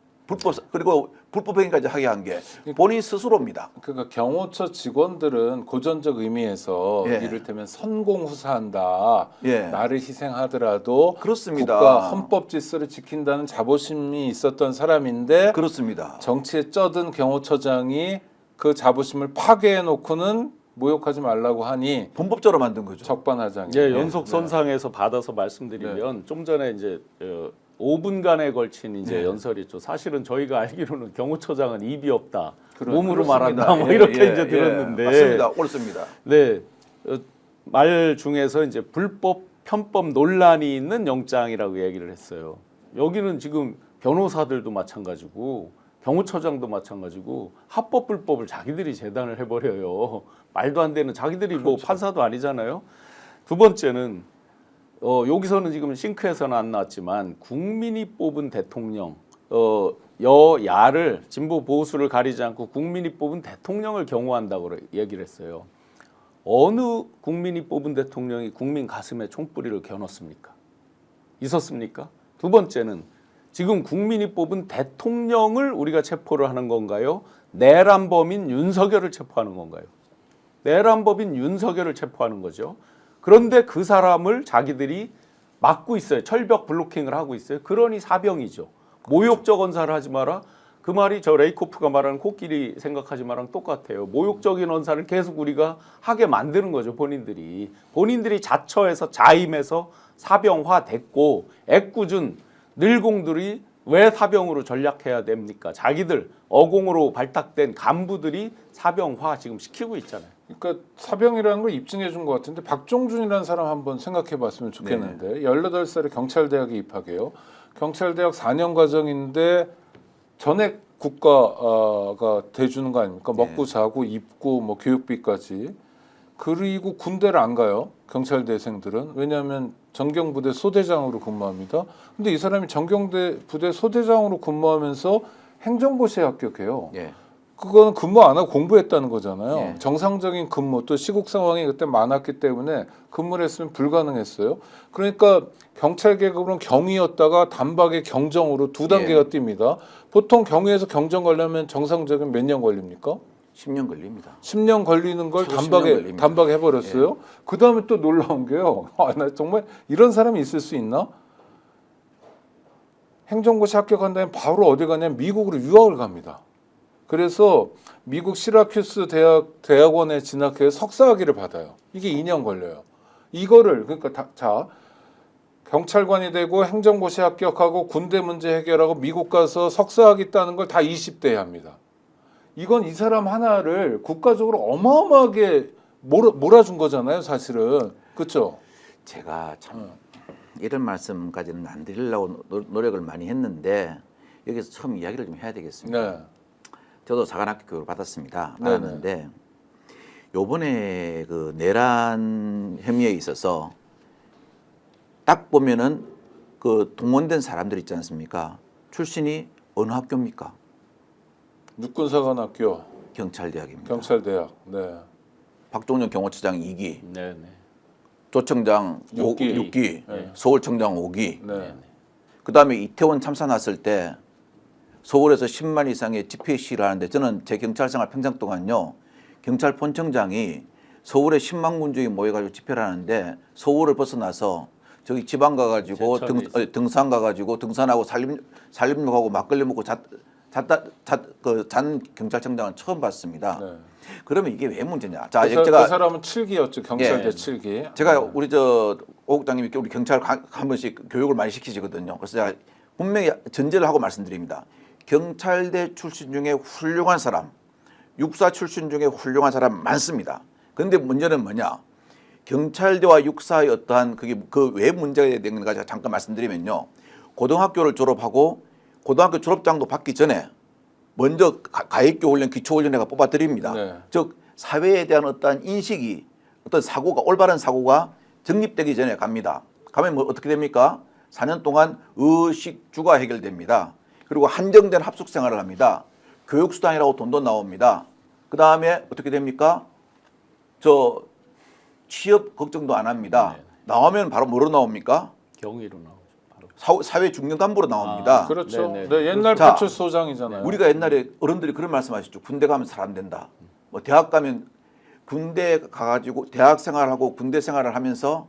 그리고 불법행위까지 하게 한 게 본인 스스로입니다. 그러니까 경호처 직원들은 고전적 의미에서 예. 이를테면 선공후사한다. 예. 나를 희생하더라도 그렇습니다. 국가 헌법 질서를 지킨다는 자부심이 있었던 사람인데 그렇습니다. 정치에 쩌든 경호처장이 그 자부심을 파괴해 놓고는 모욕하지 말라고 하니 범법자로 만든 거죠. 적반하장이에요. 예, 연속 선상에서 받아서 말씀드리면 좀 전에 이제 5분간에 걸친 이제 연설이 있죠. 사실은 저희가 알기로는 경호처장은 입이 없다. 몸으로 그렇습니다. 말한다. 뭐 예, 이렇게 예, 이제 예. 들었는데. 맞습니다. 옳습니다. 네. 말 중에서 이제 불법 편법 논란이 있는 영장이라고 얘기를 했어요. 여기는 지금 변호사들도 마찬가지고 경호처장도 마찬가지고 합법 불법을 자기들이 재단을 해버려요. 말도 안 되는 자기들이 뭐 판사도 아니잖아요. 두 번째는 여기서는 지금 싱크에서는 안 나왔지만 국민이 뽑은 대통령 여야를 진보 보수를 가리지 않고 국민이 뽑은 대통령을 경호한다고 얘기를 했어요. 어느 국민이 뽑은 대통령이 국민 가슴에 총뿌리를 겨눴습니까? 있었습니까? 두 번째는 지금 국민이 뽑은 대통령을 우리가 체포를 하는 건가요? 내란범인 윤석열을 체포하는 건가요? 내란범인 윤석열을 체포하는 거죠. 그런데 그 사람을 자기들이 막고 있어요. 철벽 블로킹을 하고 있어요. 그러니 사병이죠. 모욕적 언사를 하지 마라. 그 말이 저 레이코프가 말하는 코끼리 생각하지 마랑 똑같아요. 모욕적인 언사를 계속 우리가 하게 만드는 거죠. 본인들이 자처해서 자임해서 사병화 됐고 애꿎은 늘공들이 왜 사병으로 전략해야 됩니까? 자기들 어공으로 발탁된 간부들이 사병화 지금 시키고 있잖아요. 그러니까 사병이라는 걸 입증해 준 것 같은데 박종준이라는 사람 한번 생각해 봤으면 좋겠는데 18살에 경찰대학에 입학해요. 경찰대학 4년 과정인데 전액 국가가 대주는 거 아닙니까? 먹고 자고 입고 뭐 교육비까지. 그리고 군대를 안 가요. 경찰대생들은. 왜냐하면 정경부대 소대장으로 근무합니다. 근데 이 사람이 정경대 부대 소대장으로 근무하면서 행정고시에 합격해요. 예. 그거는 근무 안 하고 공부했다는 거잖아요. 예. 정상적인 근무 또 시국 상황이 그때 많았기 때문에 근무를 했으면 불가능했어요. 그러니까 경찰 계급으로는 경위였다가 단박에 경정으로 두 단계가 뜁니다. 보통 경위에서 경정 가려면 정상적인 몇 년 걸립니까? 10년 걸립니다. 10년 걸리는 걸 최소 10년 걸립니다. 단박에 해버렸어요. 그 다음에 또 놀라운 게요. 나 정말 이런 사람이 있을 수 있나? 행정고시 합격한 다음에 바로 어디 가냐면 미국으로 유학을 갑니다. 그래서 미국 시라큐스 대학원에 진학해서 석사학위를 받아요. 이게 2년 걸려요. 이거를 그러니까 경찰관이 되고 행정고시 합격하고 군대 문제 해결하고 미국 가서 석사학위 따는 걸 다 20대에 합니다. 이건 이 사람 하나를 국가적으로 어마어마하게 몰아준 거잖아요, 사실은. 그렇죠? 제가 참 이런 말씀까지는 안 드리려고 노력을 많이 했는데 여기서 처음 이야기를 좀 해야 되겠습니다. 네. 저도 사관학교 교육을 받았습니다. 네네. 받았는데 요번에 그 내란 혐의에 있어서 딱 보면은 그 동원된 사람들 있지 않습니까? 출신이 어느 학교입니까? 육군사관학교, 경찰대학입니다. 경찰대학. 네. 박종영 경호처장 2기, 네네. 조청장 6기. 6기, 네. 서울청장 5기. 네. 그다음에 이태원 참사 났을 때 서울에서 10만 이상의 집회 시위를 하는데 저는 제 경찰 생활 평생 동안요. 경찰본청장이 서울에 10만 군중이 모여가지고 집회를 하는데 서울을 벗어나서 저기 지방 가가지고 등산 가가지고 등산하고 산림욕하고 막걸리 먹고 잔 경찰청장은 처음 봤습니다. 네. 그러면 이게 왜 문제냐? 자, 그 제가 사람은 7기였죠. 경찰대 예. 7기. 제가 우리 오 국장님이 우리 경찰 한 번씩 교육을 많이 시키시거든요. 그래서 제가 분명히 전제를 하고 말씀드립니다. 경찰대 출신 중에 훌륭한 사람, 육사 출신 중에 훌륭한 사람 많습니다. 그런데 문제는 뭐냐? 경찰대와 육사의 어떠한 그게 그 왜 문제가 되는가 제가 잠깐 말씀드리면요. 고등학교를 졸업하고 고등학교 졸업장도 받기 전에 먼저 가입교 훈련, 기초 훈련회가 뽑아드립니다. 네. 즉 사회에 대한 어떠한 인식이 어떤 사고가 올바른 사고가 정립되기 전에 갑니다. 가면 뭐 어떻게 됩니까? 4년 동안 의식주가 해결됩니다. 그리고 한정된 합숙 생활을 합니다. 교육수당이라고 돈도 나옵니다. 그 다음에 어떻게 됩니까? 저 취업 걱정도 안 합니다. 나오면 바로 뭐로 나옵니까? 경위로 나오죠. 바로. 사회 중견간부로 나옵니다. 그렇죠. 네네. 네, 옛날 자, 파출소장이잖아요. 우리가 옛날에 어른들이 그런 말씀하셨죠. 군대 가면 살 안 된다. 뭐 대학 가면 군대 가가지고 대학 생활하고 군대 생활을 하면서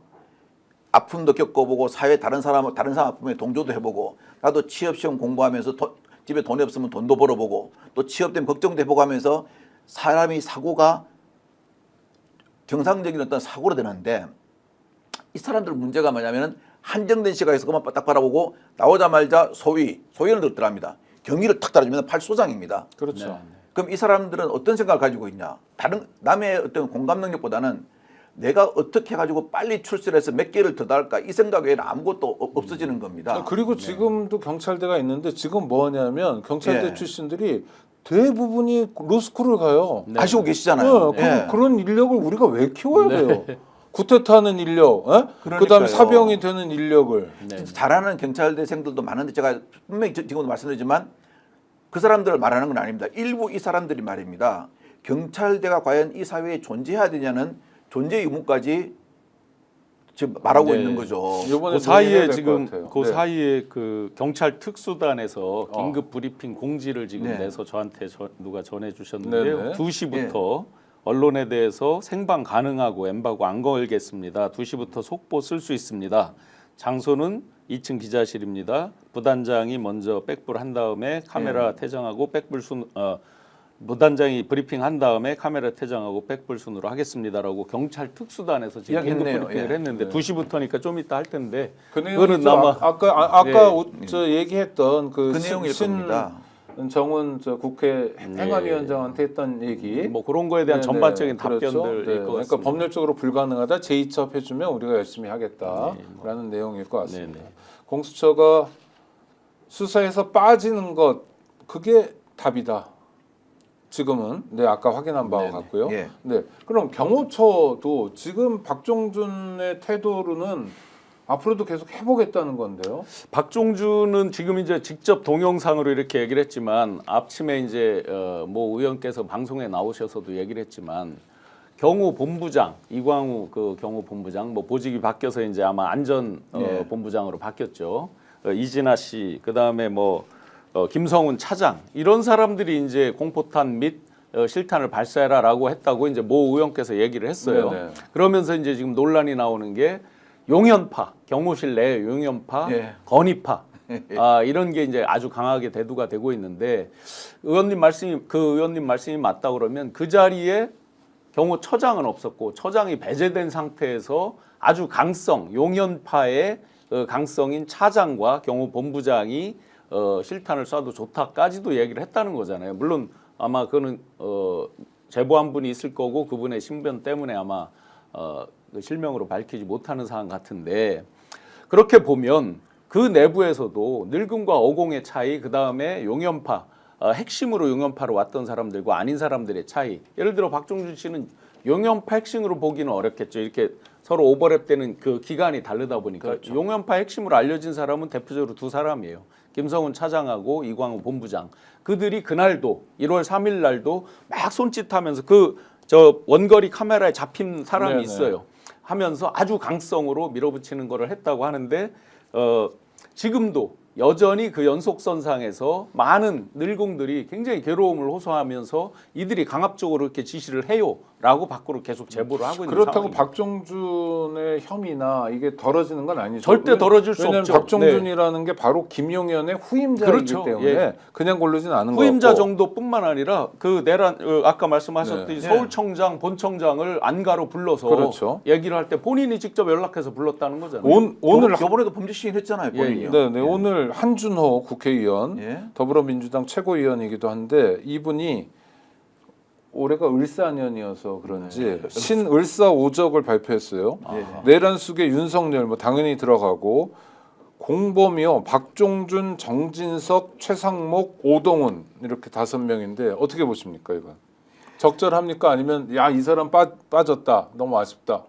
아픔도 겪어보고 사회 다른 사람 아픔에 동조도 해보고 나도 취업 시험 공부하면서 집에 돈이 없으면 돈도 벌어보고 또 취업 때문에 걱정도 해보고 하면서 사람이 사고가 정상적인 어떤 사고로 되는데 이 사람들 문제가 뭐냐면은 한정된 시각에서 그만 딱 바라보고 나오자마자 소위를 들어갑니다. 경위를 탁 달아주면 팔소장입니다. 그렇죠. 네. 그럼 이 사람들은 어떤 생각을 가지고 있냐? 다른 남의 어떤 공감 능력보다는 내가 어떻게 해가지고 빨리 출세해서 몇 개를 더 달까 이 생각 외에는 아무것도 없어지는 겁니다. 그리고 지금도 경찰대가 있는데 지금 뭐 하냐면 경찰대 예. 출신들이 대부분이 로스쿨을 가요. 네. 아시고 계시잖아요. 예. 그런 인력을 우리가 왜 키워야 돼요? 구태타는 인력, 그다음에 그러니까요. 사병이 되는 인력을. 네. 잘하는 경찰대생들도 많은데 제가 분명히 지금도 말씀드리지만 그 사람들을 말하는 건 아닙니다. 일부 이 사람들이 말입니다. 경찰대가 과연 이 사회에 존재해야 되냐는 존재 의무까지 지금 말하고 네. 있는 거죠. 이번에 그 사이에 논의해야 될것 지금 같아요. 그 네. 사이에 그 경찰 특수단에서 긴급 브리핑 공지를 지금 네. 내서 저한테 누가 전해주셨는데요. 네네. 2시부터 언론에 대해서 생방 가능하고 엠바고 안 걸겠습니다. 2시부터 속보 쓸 수 있습니다. 장소는 2층 기자실입니다. 부단장이 먼저 백불 한 다음에 카메라 퇴장하고 백불 부단장이 브리핑 한 다음에 카메라 퇴장하고 백불 순으로 하겠습니다라고 경찰 특수단에서 지금 긴급 이야기했네요. 브리핑을 예. 했는데 네. 2시부터니까 좀 이따 할 텐데 그 그거는 내용이 아마 아까 네. 저 얘기했던 그 내용일 겁니다. 정은 저 국회 행안위원장한테 했던 얘기. 뭐 그런 거에 대한 네네. 전반적인 그렇죠. 답변들일 네. 것 그러니까 같습니다. 법률적으로 불가능하다. 제2첩 해주면 우리가 열심히 하겠다라는 내용일 것 같습니다. 네네. 공수처가 수사에서 빠지는 것 그게 답이다. 지금은 아까 확인한 바와 네네. 같고요. 예. 네. 그럼 경호처도 지금 박종준의 태도로는 앞으로도 계속 해보겠다는 건데요. 박종준은 지금 이제 직접 동영상으로 이렇게 얘기를 했지만 아침에 이제 모 의원께서 방송에 나오셔서도 얘기를 했지만 경호본부장 이광우 그 경호본부장 뭐 보직이 바뀌어서 이제 아마 안전 네. 본부장으로 바뀌었죠. 이진아 씨 그다음에 뭐 김성훈 차장 이런 사람들이 이제 공포탄 및 실탄을 발사해라라고 했다고 이제 모 의원께서 얘기를 했어요. 네네. 그러면서 이제 지금 논란이 나오는 게 용연파 경호실 내 용연파 예. 건의파 이런 게 이제 아주 강하게 대두가 되고 있는데 그 의원님 말씀이 맞다 그러면 그 자리에 경호처장은 없었고 처장이 배제된 상태에서 아주 용연파의 강성인 차장과 경호본부장이 실탄을 쏴도 좋다까지도 얘기를 했다는 거잖아요. 물론 아마 그거는 제보한 분이 있을 거고 그분의 신변 때문에 아마 그 실명으로 밝히지 못하는 사안 같은데 그렇게 보면 그 내부에서도 늙음과 어공의 차이 그 다음에 용연파 핵심으로 용연파로 왔던 사람들과 아닌 사람들의 차이 예를 들어 박종준 씨는 용연파 핵심으로 보기는 어렵겠죠. 이렇게 서로 오버랩되는 그 기간이 다르다 보니까 그렇죠. 용연파 핵심으로 알려진 사람은 대표적으로 두 사람이에요. 김성훈 차장하고 이광우 본부장. 그들이 그날도 1월 3일 날도 막 손짓하면서 저 원거리 카메라에 잡힌 사람이 네네. 있어요. 하면서 아주 강성으로 밀어붙이는 거를 했다고 하는데 지금도 여전히 그 연속선상에서 많은 늙은들이 굉장히 괴로움을 호소하면서 이들이 강압적으로 이렇게 지시를 해요라고 밖으로 계속 제보를 하고 있는 그렇다고 상황입니다. 박종준의 혐의나 이게 덜어지는 건 아니죠. 절대 덜어질 수 왜냐하면 없죠. 박종준이라는 게 바로 김용현의 후임자이기 그렇죠. 때문에 예. 그냥 고르진 않은 후임자 거고. 정도뿐만 아니라 그 내란 아까 말씀하셨듯이 네. 서울청장 본청장을 안가로 불러서 그렇죠. 얘기를 할 때 본인이 직접 연락해서 불렀다는 거잖아요. 오늘 요번에도 범죄 시인했잖아요. 예, 본인이요. 네, 오늘 한준호 국회의원 예. 더불어민주당 최고위원이기도 한데 이분이 올해가 을사년이어서 그런지 신을사오적을 발표했어요. 내란 속에 윤석열 뭐 당연히 들어가고 공범이요 박종준, 정진석, 최상목, 오동훈 이렇게 5명인데 어떻게 보십니까 이건? 적절합니까? 아니면 야 이 사람 빠졌다 너무 아쉽다.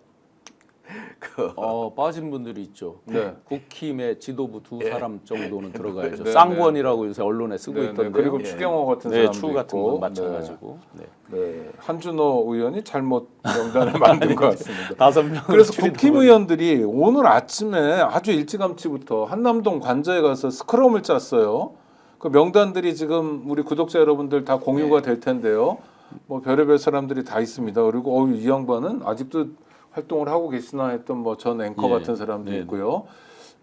빠진 분들이 있죠. 네. 국힘의 지도부 두 사람 정도는 들어가야죠. 네, 쌍권이라고 요새 언론에 쓰고 네, 있던데. 네. 그리고 추경호 같은 네, 사람도 추 같은 있고. 건 맞춰가지고. 네. 네. 한준호 의원이 잘못 명단을 만든 것 같습니다. 5명. 그래서 국힘의원들이 오늘 아침에 아주 일찌감치부터 한남동 관저에 가서 스크럼을 짰어요. 그 명단들이 지금 우리 구독자 여러분들 다 공유가 될 텐데요. 뭐 별의별 사람들이 다 있습니다. 그리고 이 양반은 아직도 활동을 하고 계시나 했던 뭐 전 앵커 예. 같은 사람도 네. 있고요.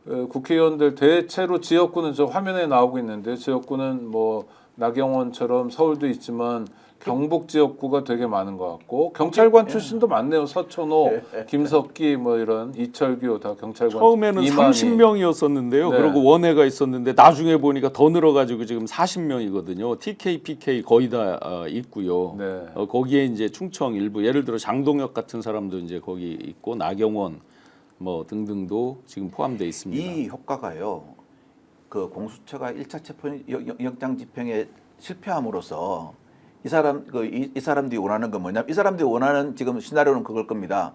국회의원들 대체로 지역구는 저 화면에 나오고 있는데 지역구는 뭐 나경원처럼 서울도 있지만 경북 지역구가 되게 많은 것 같고 경찰관 출신도 많네요. 서천호, 김석기 뭐 이런 이철규 다 경찰관. 처음에는 이만희. 30명이었었는데요. 네. 그리고 원회가 있었는데 나중에 보니까 더 늘어가지고 지금 40명이거든요. TK, PK 거의 다 있고요. 네. 거기에 이제 충청 일부 예를 들어 장동혁 같은 사람도 이제 거기 있고 나경원 뭐 등등도 지금 포함되어 있습니다. 이 효과가요. 그 공수처가 1차 체포 영장 집행에 실패함으로써 이 사람들이 원하는 건 뭐냐? 이 사람들이 원하는 지금 시나리오는 그걸 겁니다.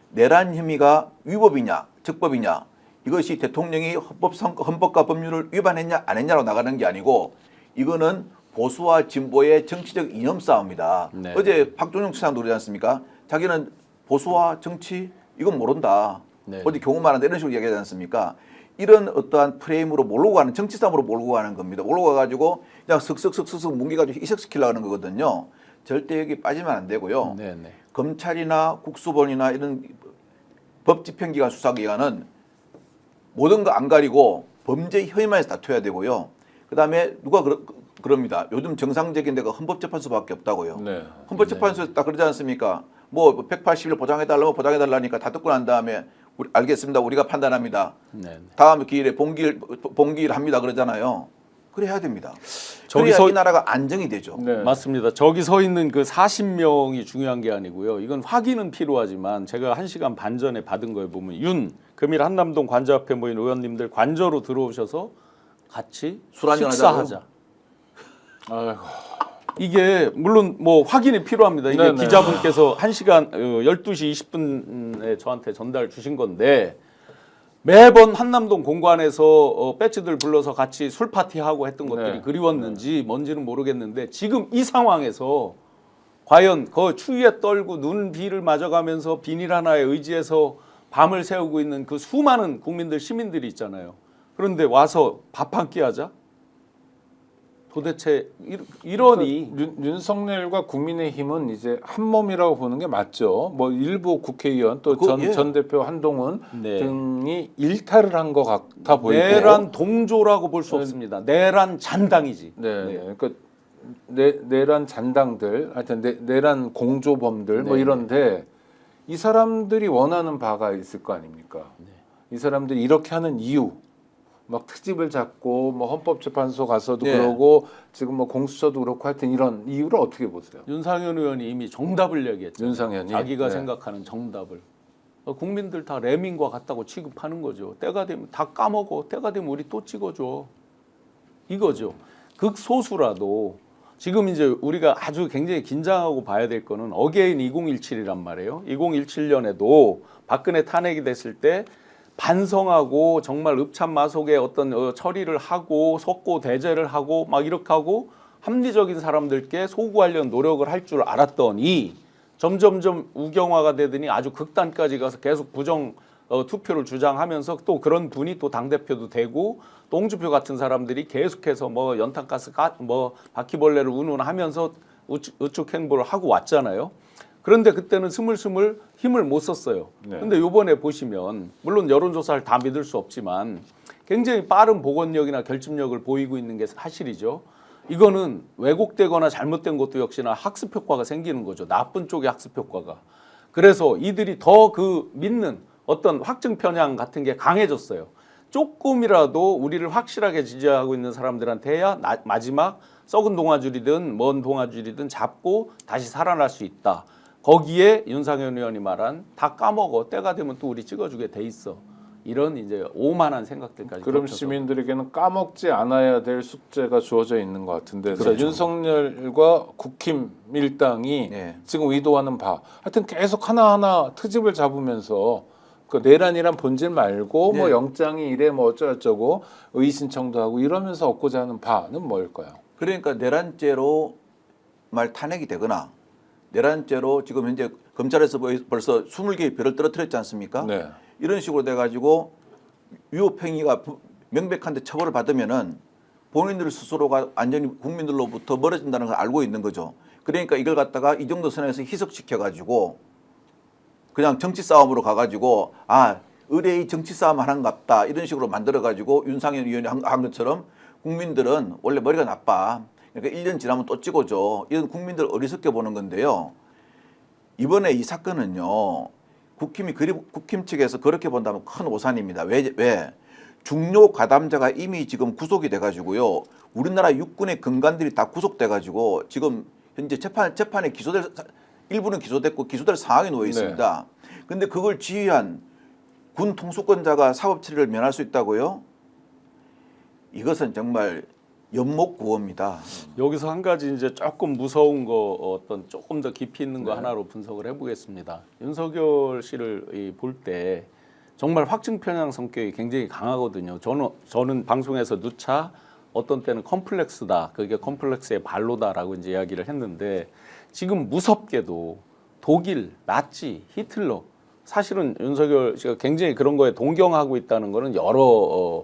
내란 혐의가 위법이냐, 적법이냐, 이것이 대통령이 헌법과 법률을 위반했냐, 안 했냐로 나가는 게 아니고 이거는 보수와 진보의 정치적 이념 싸움이다. 네. 어제 박종영 수상도 그러지 않습니까? 자기는 보수와 정치 이건 모른다. 네. 어디 경우만 한다 이런 식으로 이야기하지 않습니까? 이런 어떠한 프레임으로 몰고 가는 정치 싸움으로 몰고 가는 겁니다. 몰고 가가지고 그냥 슥슥슥슥 뭉개가지고 이식시키려고 하는 거거든요. 절대 여기 빠지면 안 되고요. 네네. 검찰이나 국수본이나 이런 법집행기관 수사기관은 모든 거 안 가리고 범죄 혐의만 해서 다투어야 되고요. 그다음에 누가 그럽니다. 요즘 정상적인 데가 헌법재판소밖에 없다고요. 네. 헌법재판소에서 딱 그러지 않습니까? 뭐 180일 보장해달라고 보장해달라니까 다 듣고 난 다음에 알겠습니다. 우리가 판단합니다. 네. 다음 기일에 봉기일 합니다. 그러잖아요. 그래야 됩니다. 그래야 저기서- 이 나라가 안정이 되죠. 네. 맞습니다. 저기 서 있는 그 40명이 중요한 게 아니고요. 이건 확인은 필요하지만 제가 1시간 반 전에 받은 거에 보면 금일 한남동 관저 앞에 모인 의원님들 관저로 들어오셔서 같이 술 한잔 식사하자. 아이고. 이게 물론 뭐 확인이 필요합니다. 이게 네네. 기자분께서 1시간 12시 20분에 저한테 전달 주신 건데 매번 한남동 공관에서 배치들 불러서 같이 술 파티하고 했던 것들이 네. 그리웠는지 뭔지는 모르겠는데 지금 이 상황에서 과연 그 추위에 떨고 눈 비를 맞아가면서 비닐 하나에 의지해서 밤을 새우고 있는 그 수많은 국민들 시민들이 있잖아요. 그런데 와서 밥 한 끼 하자? 도대체 이러니 윤석열과 국민의힘은 이제 한 몸이라고 보는 게 맞죠. 뭐 일부 국회의원 또 예. 전 대표 한동훈 네. 등이 일탈을 한 것 같아 보이고. 내란 동조라고 볼 수 없습니다. 내란 잔당이지. 네. 그러니까 내란 잔당들, 하여튼 내란 공조범들 뭐 네. 이런데 이 사람들이 원하는 바가 있을 거 아닙니까? 이 사람들이 이렇게 하는 이유. 막 트집을 잡고 뭐 헌법재판소 가서도 네. 그러고 지금 뭐 공수처도 그렇고 하여튼 이런 이유를 어떻게 보세요? 윤상현 의원이 이미 정답을 얘기했죠. 윤상현이 자기가 네. 생각하는 정답을. 국민들 다 레민과 같다고 취급하는 거죠. 때가 되면 다 까먹어. 때가 되면 우리 또 찍어줘. 이거죠. 극소수라도 지금 이제 우리가 아주 굉장히 긴장하고 봐야 될 거는 어게인 2017이란 말이에요. 2017년에도 박근혜 탄핵이 됐을 때 반성하고 정말 읍참마속의 어떤 처리를 하고 속고 대제를 하고 막 이렇게 하고 합리적인 사람들께 소구하려는 노력을 할 줄 알았더니 점점점 우경화가 되더니 아주 극단까지 가서 계속 부정 투표를 주장하면서 또 그런 분이 또 당대표도 되고 또 홍준표 같은 사람들이 계속해서 뭐 연탄가스 뭐 바퀴벌레를 운운하면서 우측 행보를 하고 왔잖아요. 그런데 그때는 스물스물 힘을 못 썼어요. 네. 근데 요번에 보시면 물론 여론조사를 다 믿을 수 없지만 굉장히 빠른 복원력이나 결집력을 보이고 있는 게 사실이죠. 이거는 왜곡되거나 잘못된 것도 역시나 학습 효과가 생기는 거죠. 나쁜 쪽의 학습 효과가. 그래서 이들이 더 그 믿는 어떤 확증 편향 같은 게 강해졌어요. 조금이라도 우리를 확실하게 지지하고 있는 사람들한테야 마지막 썩은 동아줄이든 먼 동아줄이든 잡고 다시 살아날 수 있다. 거기에 윤상현 의원이 말한 다 까먹어. 때가 되면 또 우리 찍어주게 돼 있어. 이런 이제 오만한 생각들까지. 그럼 겹쳐서. 시민들에게는 까먹지 않아야 될 숙제가 주어져 있는 것 같은데 자, 그렇죠. 윤석열과 국힘 일당이 네. 지금 의도하는 바 하여튼 계속 하나하나 트집을 잡으면서 그 내란이란 본질 말고 뭐 네. 영장이 이래 뭐 어쩌고저쩌고 의의신청도 하고 이러면서 얻고자 하는 바는 뭘까요? 그러니까 내란죄로 탄핵이 되거나 내란죄로 지금 현재 검찰에서 벌써 20개의 별을 떨어뜨렸지 않습니까? 네. 이런 식으로 돼가지고 위법행위가 명백한데 처벌을 받으면은 본인들 스스로가 완전히 국민들로부터 멀어진다는 걸 알고 있는 거죠. 그러니까 이걸 갖다가 이 정도 선에서 희석시켜가지고 그냥 정치 싸움으로 가가지고 의뢰의 정치 싸움 하는갑다 이런 식으로 만들어가지고 윤상현 의원이 한 것처럼 국민들은 원래 머리가 나빠. 그러니까 1년 지나면 또 찍어줘. 이건 국민들 어리석게 보는 건데요. 이번에 이 사건은요. 국힘 측에서 그렇게 본다면 큰 오산입니다. 왜? 중요 가담자가 이미 지금 구속이 돼가지고요. 우리나라 육군의 근간들이 다 구속돼가지고 지금 현재 재판에 일부는 기소됐고 기소될 상황에 놓여 있습니다. 그런데 그걸 지휘한 군 통수권자가 사법 처리를 면할 수 있다고요? 이것은 정말 연목구호입니다. 여기서 한 가지 이제 조금 무서운 거 어떤 조금 더 깊이 있는 거 하나로 분석을 해보겠습니다. 윤석열 씨를 볼 때 정말 확증 편향 성격이 굉장히 강하거든요. 저는 방송에서 누차 어떤 때는 컴플렉스다, 그게 컴플렉스의 발로다라고 이제 이야기를 했는데 지금 무섭게도 독일, 나치, 히틀러 사실은 윤석열 씨가 굉장히 그런 거에 동경하고 있다는 거는 여러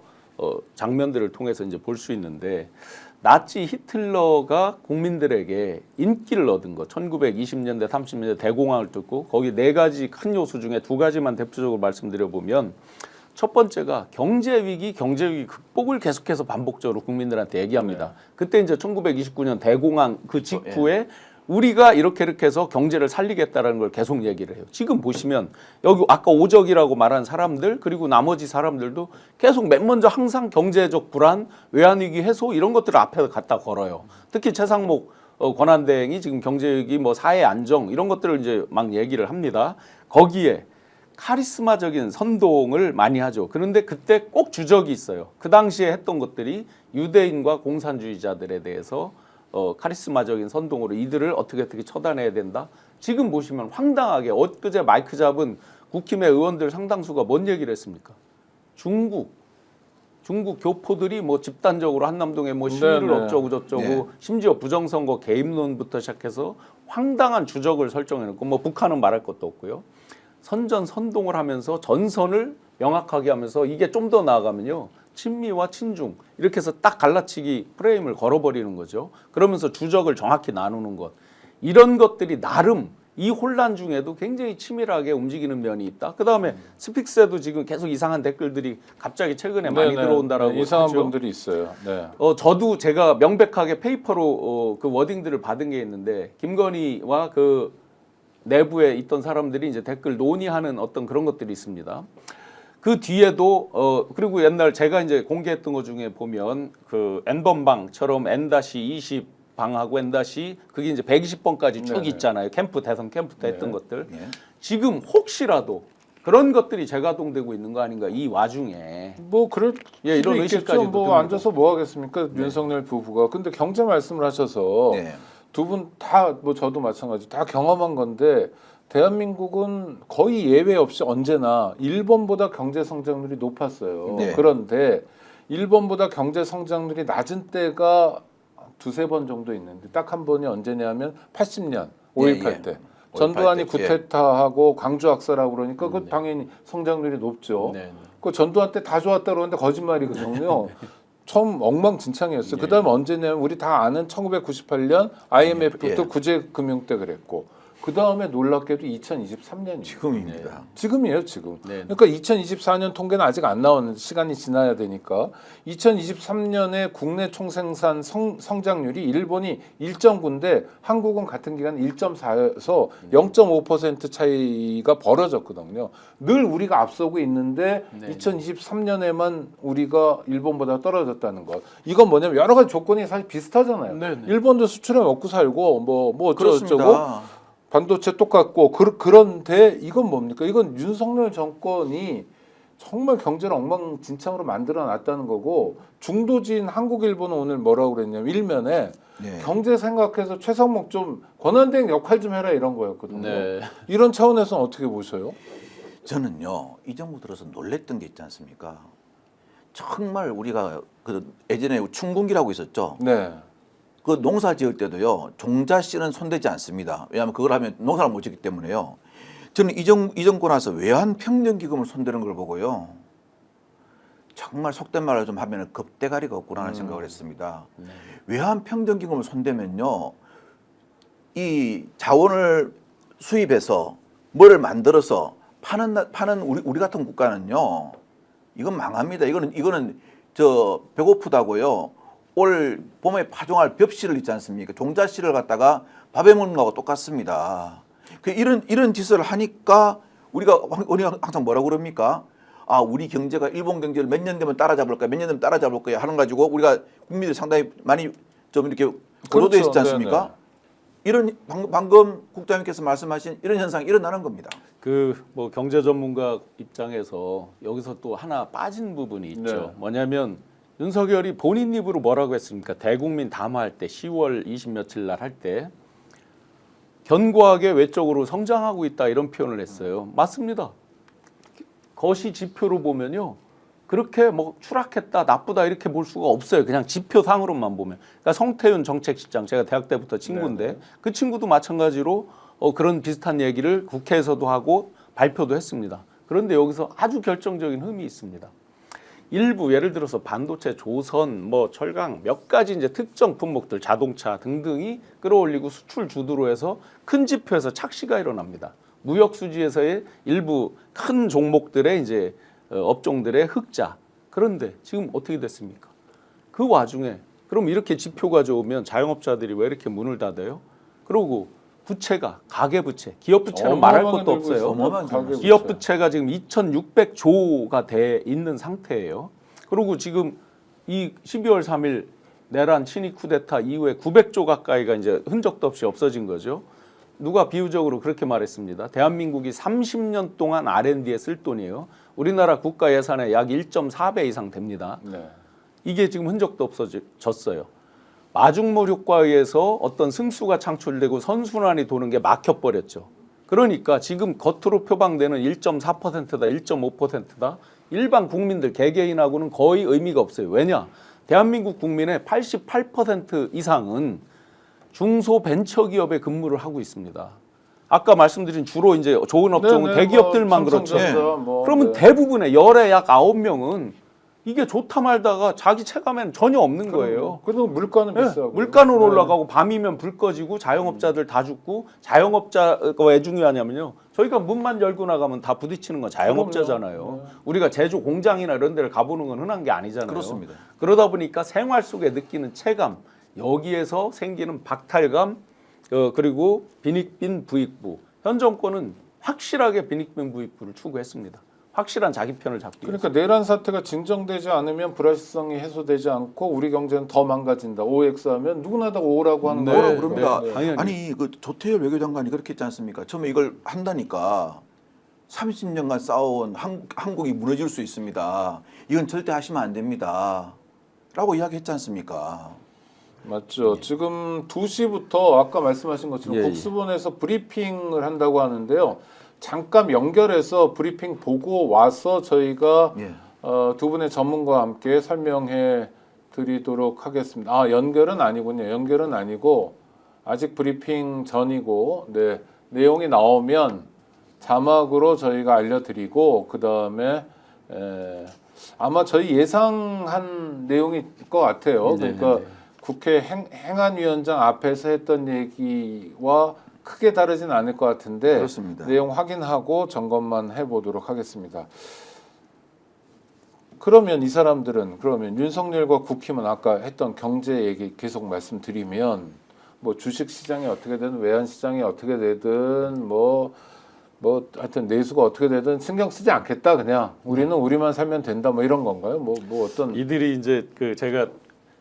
장면들을 통해서 이제 볼 수 있는데 나치 히틀러가 국민들에게 인기를 얻은 거 1920년대 30년대 대공황을 뚫고 거기 네 가지 큰 요소 중에 두 가지만 대표적으로 말씀드려 보면 첫 번째가 경제 위기 극복을 계속해서 반복적으로 국민들한테 얘기합니다. 그때 이제 1929년 대공황 그 직후에 우리가 이렇게 해서 경제를 살리겠다라는 걸 계속 얘기를 해요. 지금 보시면 여기 아까 오적이라고 말한 사람들 그리고 나머지 사람들도 계속 맨 먼저 항상 경제적 불안, 외환위기 해소 이런 것들을 앞에 갖다 걸어요. 특히 최상목 권한대행이 지금 경제위기 뭐 사회 안정 이런 것들을 이제 막 얘기를 합니다. 거기에 카리스마적인 선동을 많이 하죠. 그런데 그때 꼭 주적이 있어요. 그 당시에 했던 것들이 유대인과 공산주의자들에 대해서 카리스마적인 선동으로 이들을 어떻게 처단해야 된다. 지금 보시면 황당하게 엊그제 마이크 잡은 국힘의 의원들 상당수가 뭔 얘기를 했습니까? 중국 교포들이 뭐 집단적으로 한남동에 뭐 시위를 어쩌고 저쩌고 심지어 부정선거 개입론부터 시작해서 황당한 주적을 설정해놓고 뭐 북한은 말할 것도 없고요. 선전선동을 하면서 전선을 명확하게 하면서 이게 좀 더 나아가면요. 친미와 친중 이렇게 해서 딱 갈라치기 프레임을 걸어버리는 거죠. 그러면서 주적을 정확히 나누는 것. 이런 것들이 나름 이 혼란 중에도 굉장히 치밀하게 움직이는 면이 있다. 그다음에 스픽스에도 지금 계속 이상한 댓글들이 갑자기 최근에 많이 들어온다라고 이상한 하죠. 분들이 있어요. 네. 저도 제가 명백하게 페이퍼로 그 워딩들을 받은 게 있는데 김건희와 그 내부에 있던 사람들이 이제 댓글 논의하는 어떤 그런 것들이 있습니다. 그 뒤에도 그리고 옛날 제가 이제 공개했던 것 중에 보면 그 N번방처럼 N-20 방하고 N- 그게 이제 120번까지 쭉 있잖아요. 대선 캠프 때 했던 것들. 지금 혹시라도 그런 것들이 재가동되고 있는 거 아닌가 이 와중에 뭐 그럴 이런 수도 의식까지도 있겠죠. 뭐 듭니다. 앉아서 뭐 하겠습니까? 윤석열 부부가. 근데 경제 말씀을 하셔서 두 분 다 뭐 저도 마찬가지 다 경험한 건데 대한민국은 거의 예외 없이 언제나 일본보다 경제 성장률이 높았어요. 그런데 일본보다 경제 성장률이 낮은 때가 두세 번 정도 있는데 딱 한 번이 언제냐면 80년 5.18 때. 전두환이 구테타하고 광주 학살하고 그러니까 그 당연히 성장률이 높죠. 그 전두환 때 다 좋았다 그러는데 거짓말이거든요. 처음 엉망진창이었어요. 그다음에 언제냐면 우리 다 아는 1998년 IMF부터 구제금융 때 그랬고 그 다음에 놀랍게도 2023년이에요. 지금입니다. 지금이에요, 지금. 그러니까 2024년 통계는 아직 안 나오는데 시간이 지나야 되니까 2023년에 국내 총생산 성장률이 일본이 1.9인데 한국은 같은 기간 1.4여서 0.5% 차이가 벌어졌거든요. 늘 우리가 앞서고 있는데 2023년에만 우리가 일본보다 떨어졌다는 것. 이건 뭐냐면 여러 가지 조건이 사실 비슷하잖아요. 일본도 수출해 먹고 살고 뭐 어쩌고 반도체 똑같고 그런데 이건 뭡니까? 이건 윤석열 정권이 정말 경제를 엉망진창으로 만들어 놨다는 거고 중도지인 한국 일보는 오늘 뭐라고 그랬냐면 일면에 경제 생각해서 최상목 좀 권한대행 역할 좀 해라 이런 거였거든요. 이런 차원에서는 어떻게 보셔요? 저는요 이 정부 들어서 놀랬던 게 있지 않습니까? 정말 우리가 그 예전에 춘궁기라고 있었죠. 그 농사 지을 때도요 종자 씨는 손대지 않습니다. 왜냐하면 그걸 하면 농사를 못 짓기 때문에요. 저는 이 정권 와서 외환평전기금을 손대는 걸 보고요 정말 속된 말을 좀 하면 겁대가리가 없구나 하는 생각을 했습니다. 외환평전기금을 손대면요 이 자원을 수입해서 뭐를 만들어서 파는 우리 같은 국가는요 이건 망합니다. 이거는 저 배고프다고요 올 봄에 파종할 벽씨를 있지 않습니까? 종자씨를 갖다가 밥에 먹는 거하고 똑같습니다. 그 이런 짓을 하니까 우리가 항상 뭐라고 그럽니까? 아, 우리 경제가 일본 경제를 몇 년 되면 따라잡을 거야, 몇 년 되면 따라잡을 거야 하는 가지고 우리가 국민들이 상당히 많이 좀 이렇게 고조되어 있지 않습니까? 이런 방금 국장님께서 말씀하신 이런 현상이 일어나는 겁니다. 그 뭐 경제 전문가 입장에서 여기서 또 하나 빠진 부분이 있죠. 네. 뭐냐면 윤석열이 본인 입으로 뭐라고 했습니까? 대국민 담화할 때 10월 20 며칠 날 할 때 견고하게 외적으로 성장하고 있다 이런 표현을 했어요. 맞습니다. 거시 지표로 보면요. 그렇게 뭐 추락했다 나쁘다 이렇게 볼 수가 없어요. 그냥 지표상으로만 보면. 그러니까 성태윤 정책실장 제가 대학 때부터 친구인데 그 친구도 마찬가지로 그런 비슷한 얘기를 국회에서도 하고 발표도 했습니다. 그런데 여기서 아주 결정적인 흠이 있습니다. 일부 예를 들어서 반도체, 조선, 뭐 철강 몇 가지 이제 특정 품목들, 자동차 등등이 끌어올리고 수출 주도로 해서 큰 지표에서 착시가 일어납니다. 무역 수지에서의 일부 큰 종목들의 이제 업종들의 흑자. 그런데 지금 어떻게 됐습니까? 그 와중에 그럼 이렇게 지표가 좋으면 자영업자들이 왜 이렇게 문을 닫아요? 그리고 부채가 가계부채, 기업부채는 말할 것도 없어요. 어마어마한 기업부채가 지금 2,600조가 돼 있는 상태예요. 그리고 지금 이 12월 3일 내란 친위 쿠데타 이후에 900조 가까이가 이제 흔적도 없이 없어진 거죠. 누가 비유적으로 그렇게 말했습니다. 대한민국이 30년 동안 R&D에 쓸 돈이에요. 우리나라 국가 예산의 약 1.4배 이상 됩니다. 네. 이게 지금 흔적도 없어졌어요. 마중물 효과에 의해서 어떤 승수가 창출되고 선순환이 도는 게 막혀버렸죠. 그러니까 지금 겉으로 표방되는 1.4%다, 1.5%다. 일반 국민들, 개개인하고는 거의 의미가 없어요. 왜냐? 대한민국 국민의 88% 이상은 중소벤처기업에 근무를 하고 있습니다. 아까 말씀드린 주로 이제 좋은 업종은 대기업들만 그렇죠. 그러면 대부분의 열의 약 9명은 이게 좋다 말다가 자기 체감에는 전혀 없는 거예요. 그래도 물가는 비싸고. 물가는 올라가고 밤이면 불 꺼지고 자영업자들 다 죽고 자영업자가 왜 중요하냐면요. 저희가 문만 열고 나가면 다 부딪히는 건 자영업자잖아요. 우리가 제조 공장이나 이런 데를 가보는 건 흔한 게 아니잖아요. 그렇습니다. 그러다 보니까 생활 속에 느끼는 체감, 여기에서 생기는 박탈감, 그리고 빈익빈 부익부. 현 정권은 확실하게 빈익빈 부익부를 추구했습니다. 확실한 자기 편을 잡기 위해서. 그러니까 내란 사태가 진정되지 않으면 불확실성이 해소되지 않고 우리 경제는 더 망가진다. OX 하면 누구나 다 O라고 하는 거예요. 뭐라고 그럽니다. 당연히. 아니 그 조태열 외교장관이 그렇게 했지 않습니까? 처음에 이걸 한다니까 30년간 쌓아온 한국이 무너질 수 있습니다. 이건 절대 하시면 안 됩니다. 라고 이야기했지 않습니까? 맞죠. 지금 2시부터 아까 말씀하신 것처럼 예, 예. 국수본에서 브리핑을 한다고 하는데요. 잠깐 연결해서 브리핑 보고 와서 저희가 예. 두 분의 전문가와 함께 설명해 드리도록 하겠습니다. 아, 연결은 아니군요. 연결은 아니고 아직 브리핑 전이고 네, 내용이 나오면 자막으로 저희가 알려드리고 그 다음에 아마 저희 예상한 내용일 것 같아요. 그러니까 국회 행안위원장 앞에서 했던 얘기와 크게 다르진 않을 것 같은데 그렇습니다. 내용 확인하고 점검만 해보도록 하겠습니다. 그러면 이 사람들은 그러면 윤석열과 국힘은 아까 했던 경제 얘기 계속 말씀드리면 뭐 주식 시장이 어떻게 되든 외환 시장이 어떻게 되든 뭐 하여튼 내수가 어떻게 되든 신경 쓰지 않겠다 그냥 우리는 우리만 살면 된다 뭐 이런 건가요? 뭐 어떤 이들이 이제 그 제가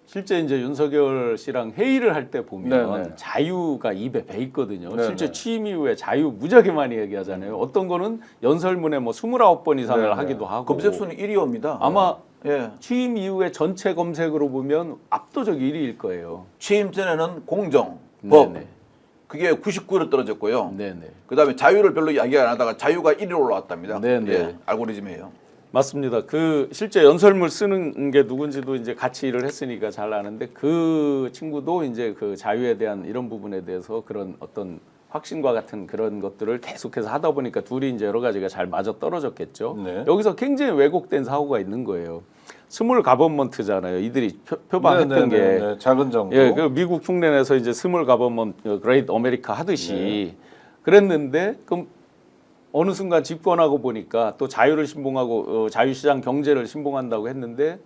실제 이제 윤석열 씨랑 회의를 할 때 보면 네네. 자유가 입에 배 있거든요. 네네. 실제 취임 이후에 자유 무지하게 많이 얘기하잖아요. 어떤 거는 연설문에 뭐 29번 이상을 네네. 하기도 하고. 검색순위 1위 옵니다. 아마 예. 취임 이후에 전체 검색으로 보면 압도적 1위일 거예요. 취임 전에는 공정, 법 네네. 그게 99로 떨어졌고요. 네네. 그다음에 자유를 별로 이야기 안 하다가 자유가 1위로 올라왔답니다. 네네. 예, 알고리즘이에요. 맞습니다. 그 실제 연설문 쓰는 게 누군지도 이제 같이 일을 했으니까 잘 아는데 그 친구도 이제 그 자유에 대한 이런 부분에 대해서 그런 어떤 확신과 같은 그런 것들을 계속해서 하다 보니까 둘이 이제 여러 가지가 잘 맞아 떨어졌겠죠. 네. 여기서 굉장히 왜곡된 사고가 있는 거예요. 스몰 가버먼트잖아요. 이들이 표방했던 게 네네네. 작은 정부. 예, 그 미국 흉내내서 이제 스몰 가버먼트 그레이트 아메리카 하듯이 그랬는데 그럼 어느 순간 집권하고 보니까 또 자유를 신봉하고 자유시장 경제를 신봉한다고 했는데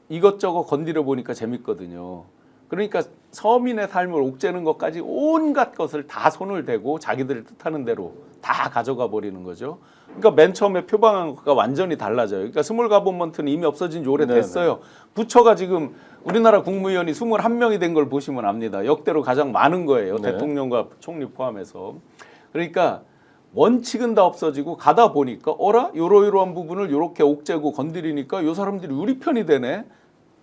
이것저것 건드려 보니까 재밌거든요. 그러니까 서민의 삶을 옥죄는 것까지 온갖 것을 다 손을 대고 자기들이 뜻하는 대로 다 가져가 버리는 거죠. 그러니까 맨 처음에 표방한 것과 완전히 달라져요. 그러니까 스몰가버먼트는 이미 없어진 지 오래됐어요. 부처가 지금 우리나라 국무위원이 21명이 된 걸 보시면 압니다. 역대로 가장 많은 거예요. 네. 대통령과 총리 포함해서. 그러니까 원칙은 다 없어지고 가다 보니까 어라? 요러요러한 부분을 요렇게 옥죄고 건드리니까 요 사람들이 우리 편이 되네.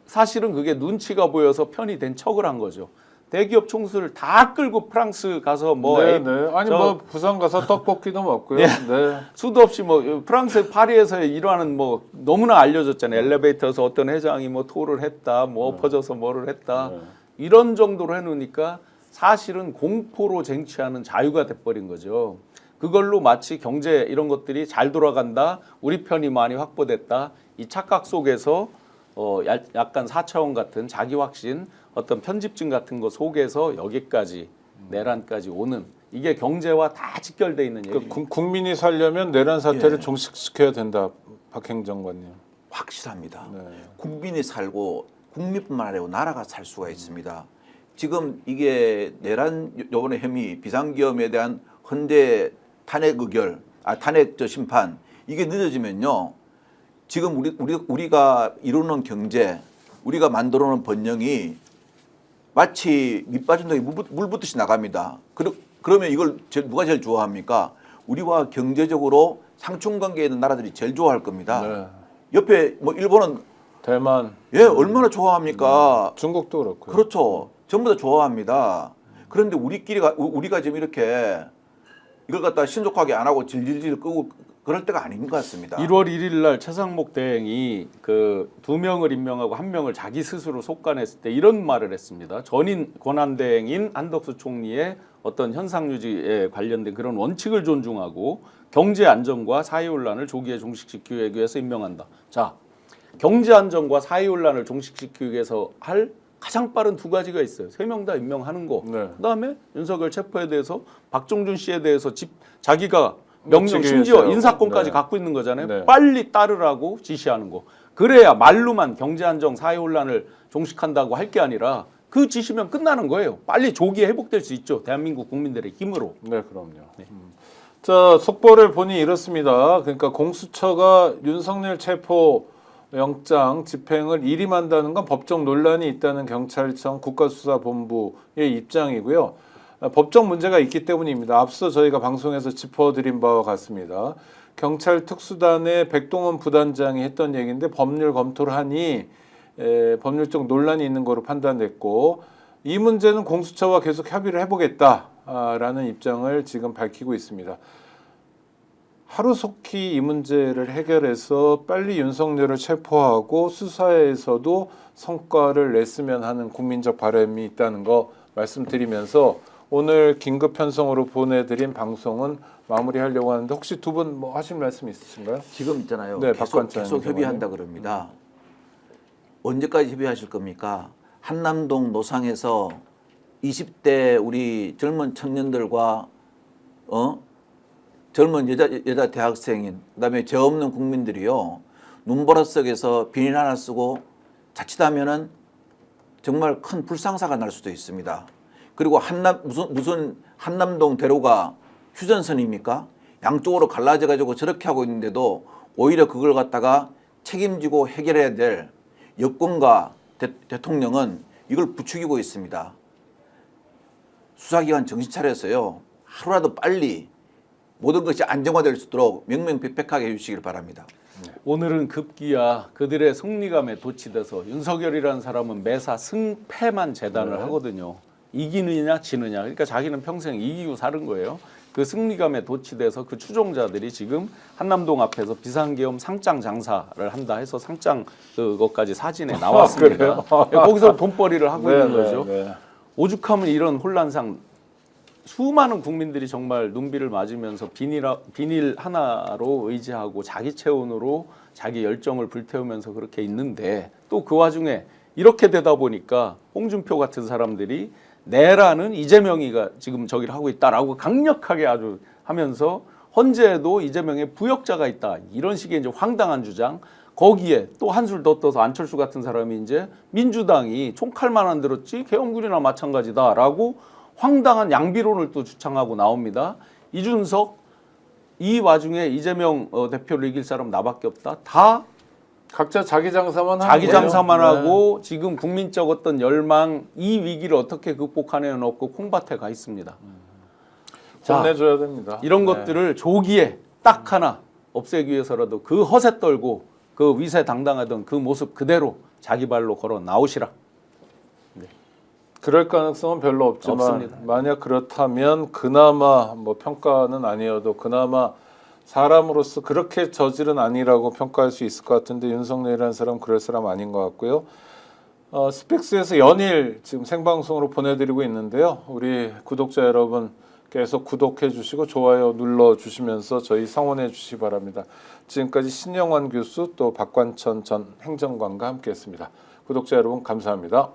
사실은 그게 눈치가 보여서 편이 된 척을 한 거죠. 대기업 총수를 다 끌고 프랑스 가서 뭐 네, 네. 아니 뭐 부산 가서 떡볶이도 먹고요. 네. 네. 수도 없이 뭐 프랑스 파리에서 일하는 뭐 너무나 알려졌잖아요. 엘리베이터에서 어떤 회장이 뭐 토를 했다, 뭐 엎어져서 뭐를 했다 이런 정도로 해놓으니까 사실은 공포로 쟁취하는 자유가 돼버린 거죠. 그걸로 마치 경제 이런 것들이 잘 돌아간다, 우리 편이 많이 확보됐다 이 착각 속에서 약간 4차원 같은 자기 확신, 어떤 편집증 같은 거 속에서 여기까지 내란까지 오는 이게 경제와 다 직결돼 있는 얘기죠. 그러니까 국민이 살려면 내란 사태를 종식시켜야 된다, 박행 장관님. 확실합니다. 네. 국민이 살고 국민뿐만 아니라 나라가 살 수가 있습니다. 지금 이게 내란 요번에 혐의 비상계엄에 대한 헌재 탄핵 의결, 탄핵 심판 이게 늦어지면요. 지금 우리가 이루는 경제, 우리가 만들어놓은 번영이 마치 밑빠진 독에 물 붓듯이 나갑니다. 그러면 이걸 누가 제일 좋아합니까? 우리와 경제적으로 상충관계에 있는 나라들이 제일 좋아할 겁니다. 네. 옆에 뭐 일본은 대만, 얼마나 좋아합니까? 중국도 그렇고요. 그렇죠. 전부 다 좋아합니다. 그런데 우리가 지금 이렇게 이걸 갖다 신속하게 안 하고 질질질 끄고 그럴 때가 아닌 것 같습니다. 1월 1일 날 최상목 대행이 그 2명을 임명하고 1명을 자기 스스로 속간했을 때 이런 말을 했습니다. 전임 권한대행인 한덕수 총리의 어떤 현상 유지에 관련된 그런 원칙을 존중하고 경제 안정과 사회 혼란을 조기에 종식시키기 위해서 임명한다. 자, 경제 안정과 사회 혼란을 종식시키기 위해서 할 가장 빠른 두 가지가 있어요. 3명 다 임명하는 거. 네. 그다음에 윤석열 체포에 대해서 박종준 씨에 대해서 자기가 명령 놓치기 심지어 위해서요. 인사권까지 네. 갖고 있는 거잖아요. 네. 빨리 따르라고 지시하는 거. 그래야 말로만 경제 안정, 사회 혼란을 종식한다고 할 게 아니라 그 지시면 끝나는 거예요. 빨리 조기에 회복될 수 있죠. 대한민국 국민들의 힘으로. 네, 그럼요. 자, 속보를 보니 이렇습니다. 그러니까 공수처가 윤석열 체포 영장 집행을 일임한다는 건 법적 논란이 있다는 경찰청 국가수사본부의 입장이고요. 법적 문제가 있기 때문입니다. 앞서 저희가 방송에서 짚어드린 바와 같습니다. 경찰 특수단의 백동원 부단장이 했던 얘기인데 법률 검토를 하니 법률적 논란이 있는 거로 판단됐고 이 문제는 공수처와 계속 협의를 해보겠다라는 입장을 지금 밝히고 있습니다. 하루속히 이 문제를 해결해서 빨리 윤석열을 체포하고 수사에서도 성과를 냈으면 하는 국민적 바람이 있다는 거 말씀드리면서 오늘 긴급 편성으로 보내드린 방송은 마무리하려고 하는데 혹시 두 분 뭐 하실 말씀 있으신가요? 지금 있잖아요. 네, 계속 박관찬 협의한다 그럽니다. 언제까지 협의하실 겁니까? 한남동 노상에서 20대 우리 젊은 청년들과 젊은 여자 대학생인 그다음에 죄 없는 국민들이요 눈보라 속에서 비닐 하나 쓰고 자칫하면은 정말 큰 불상사가 날 수도 있습니다. 그리고 무슨 한남동 대로가 휴전선입니까? 양쪽으로 갈라져 가지고 저렇게 하고 있는데도 오히려 그걸 갖다가 책임지고 해결해야 될 여권과 대통령은 이걸 부추기고 있습니다. 수사기관 정신 차려서요 하루라도 빨리 모든 것이 안정화될 수 있도록 명명백백하게 해주시길 바랍니다. 오늘은 급기야 그들의 승리감에 도취돼서 윤석열이라는 사람은 매사 승패만 재단을 하거든요. 이기느냐 지느냐. 그러니까 자기는 평생 이기고 사는 거예요. 그 승리감에 도취돼서 그 추종자들이 지금 한남동 앞에서 비상계엄 상장 장사를 한다 해서 상장 그것까지 사진에 나왔습니다. 거기서 돈벌이를 하고 있는 거죠. 오죽하면 이런 혼란상 수많은 국민들이 정말 눈비를 맞으면서 비닐 하나로 의지하고 자기 체온으로 자기 열정을 불태우면서 그렇게 있는데 또 그 와중에 이렇게 되다 보니까 홍준표 같은 사람들이 내라는 이재명이가 지금 저기를 하고 있다라고 강력하게 아주 하면서 헌재에도 이재명의 부역자가 있다 이런 식의 이제 황당한 주장 거기에 또 한술 더 떠서 안철수 같은 사람이 이제 민주당이 총칼만 안 들었지 계엄군이나 마찬가지다라고 황당한 양비론을 또 주창하고 나옵니다. 이준석 이 와중에 이재명 대표를 이길 사람 나밖에 없다. 다 각자 자기 장사만 하는 자기 거예요. 장사만 네. 하고 지금 국민적 어떤 열망 이 위기를 어떻게 극복하냐는 없고 콩밭에 가 있습니다. 자, 혼내줘야 됩니다. 이런 네. 것들을 조기에 딱 하나 없애기 위해서라도 그 허세 떨고 그 위세당당하던 그 모습 그대로 자기 발로 걸어 나오시라. 그럴 가능성은 별로 없지만 없습니다. 만약 그렇다면 그나마 뭐 평가는 아니어도 그나마 사람으로서 그렇게 저질은 아니라고 평가할 수 있을 것 같은데 윤석열이라는 사람 그럴 사람 아닌 것 같고요. 스픽스에서 연일 지금 생방송으로 보내드리고 있는데요. 우리 구독자 여러분 계속 구독해 주시고 좋아요 눌러 주시면서 저희 성원해 주시기 바랍니다. 지금까지 신영환 교수 또 박관천 전 행정관과 함께했습니다. 구독자 여러분 감사합니다.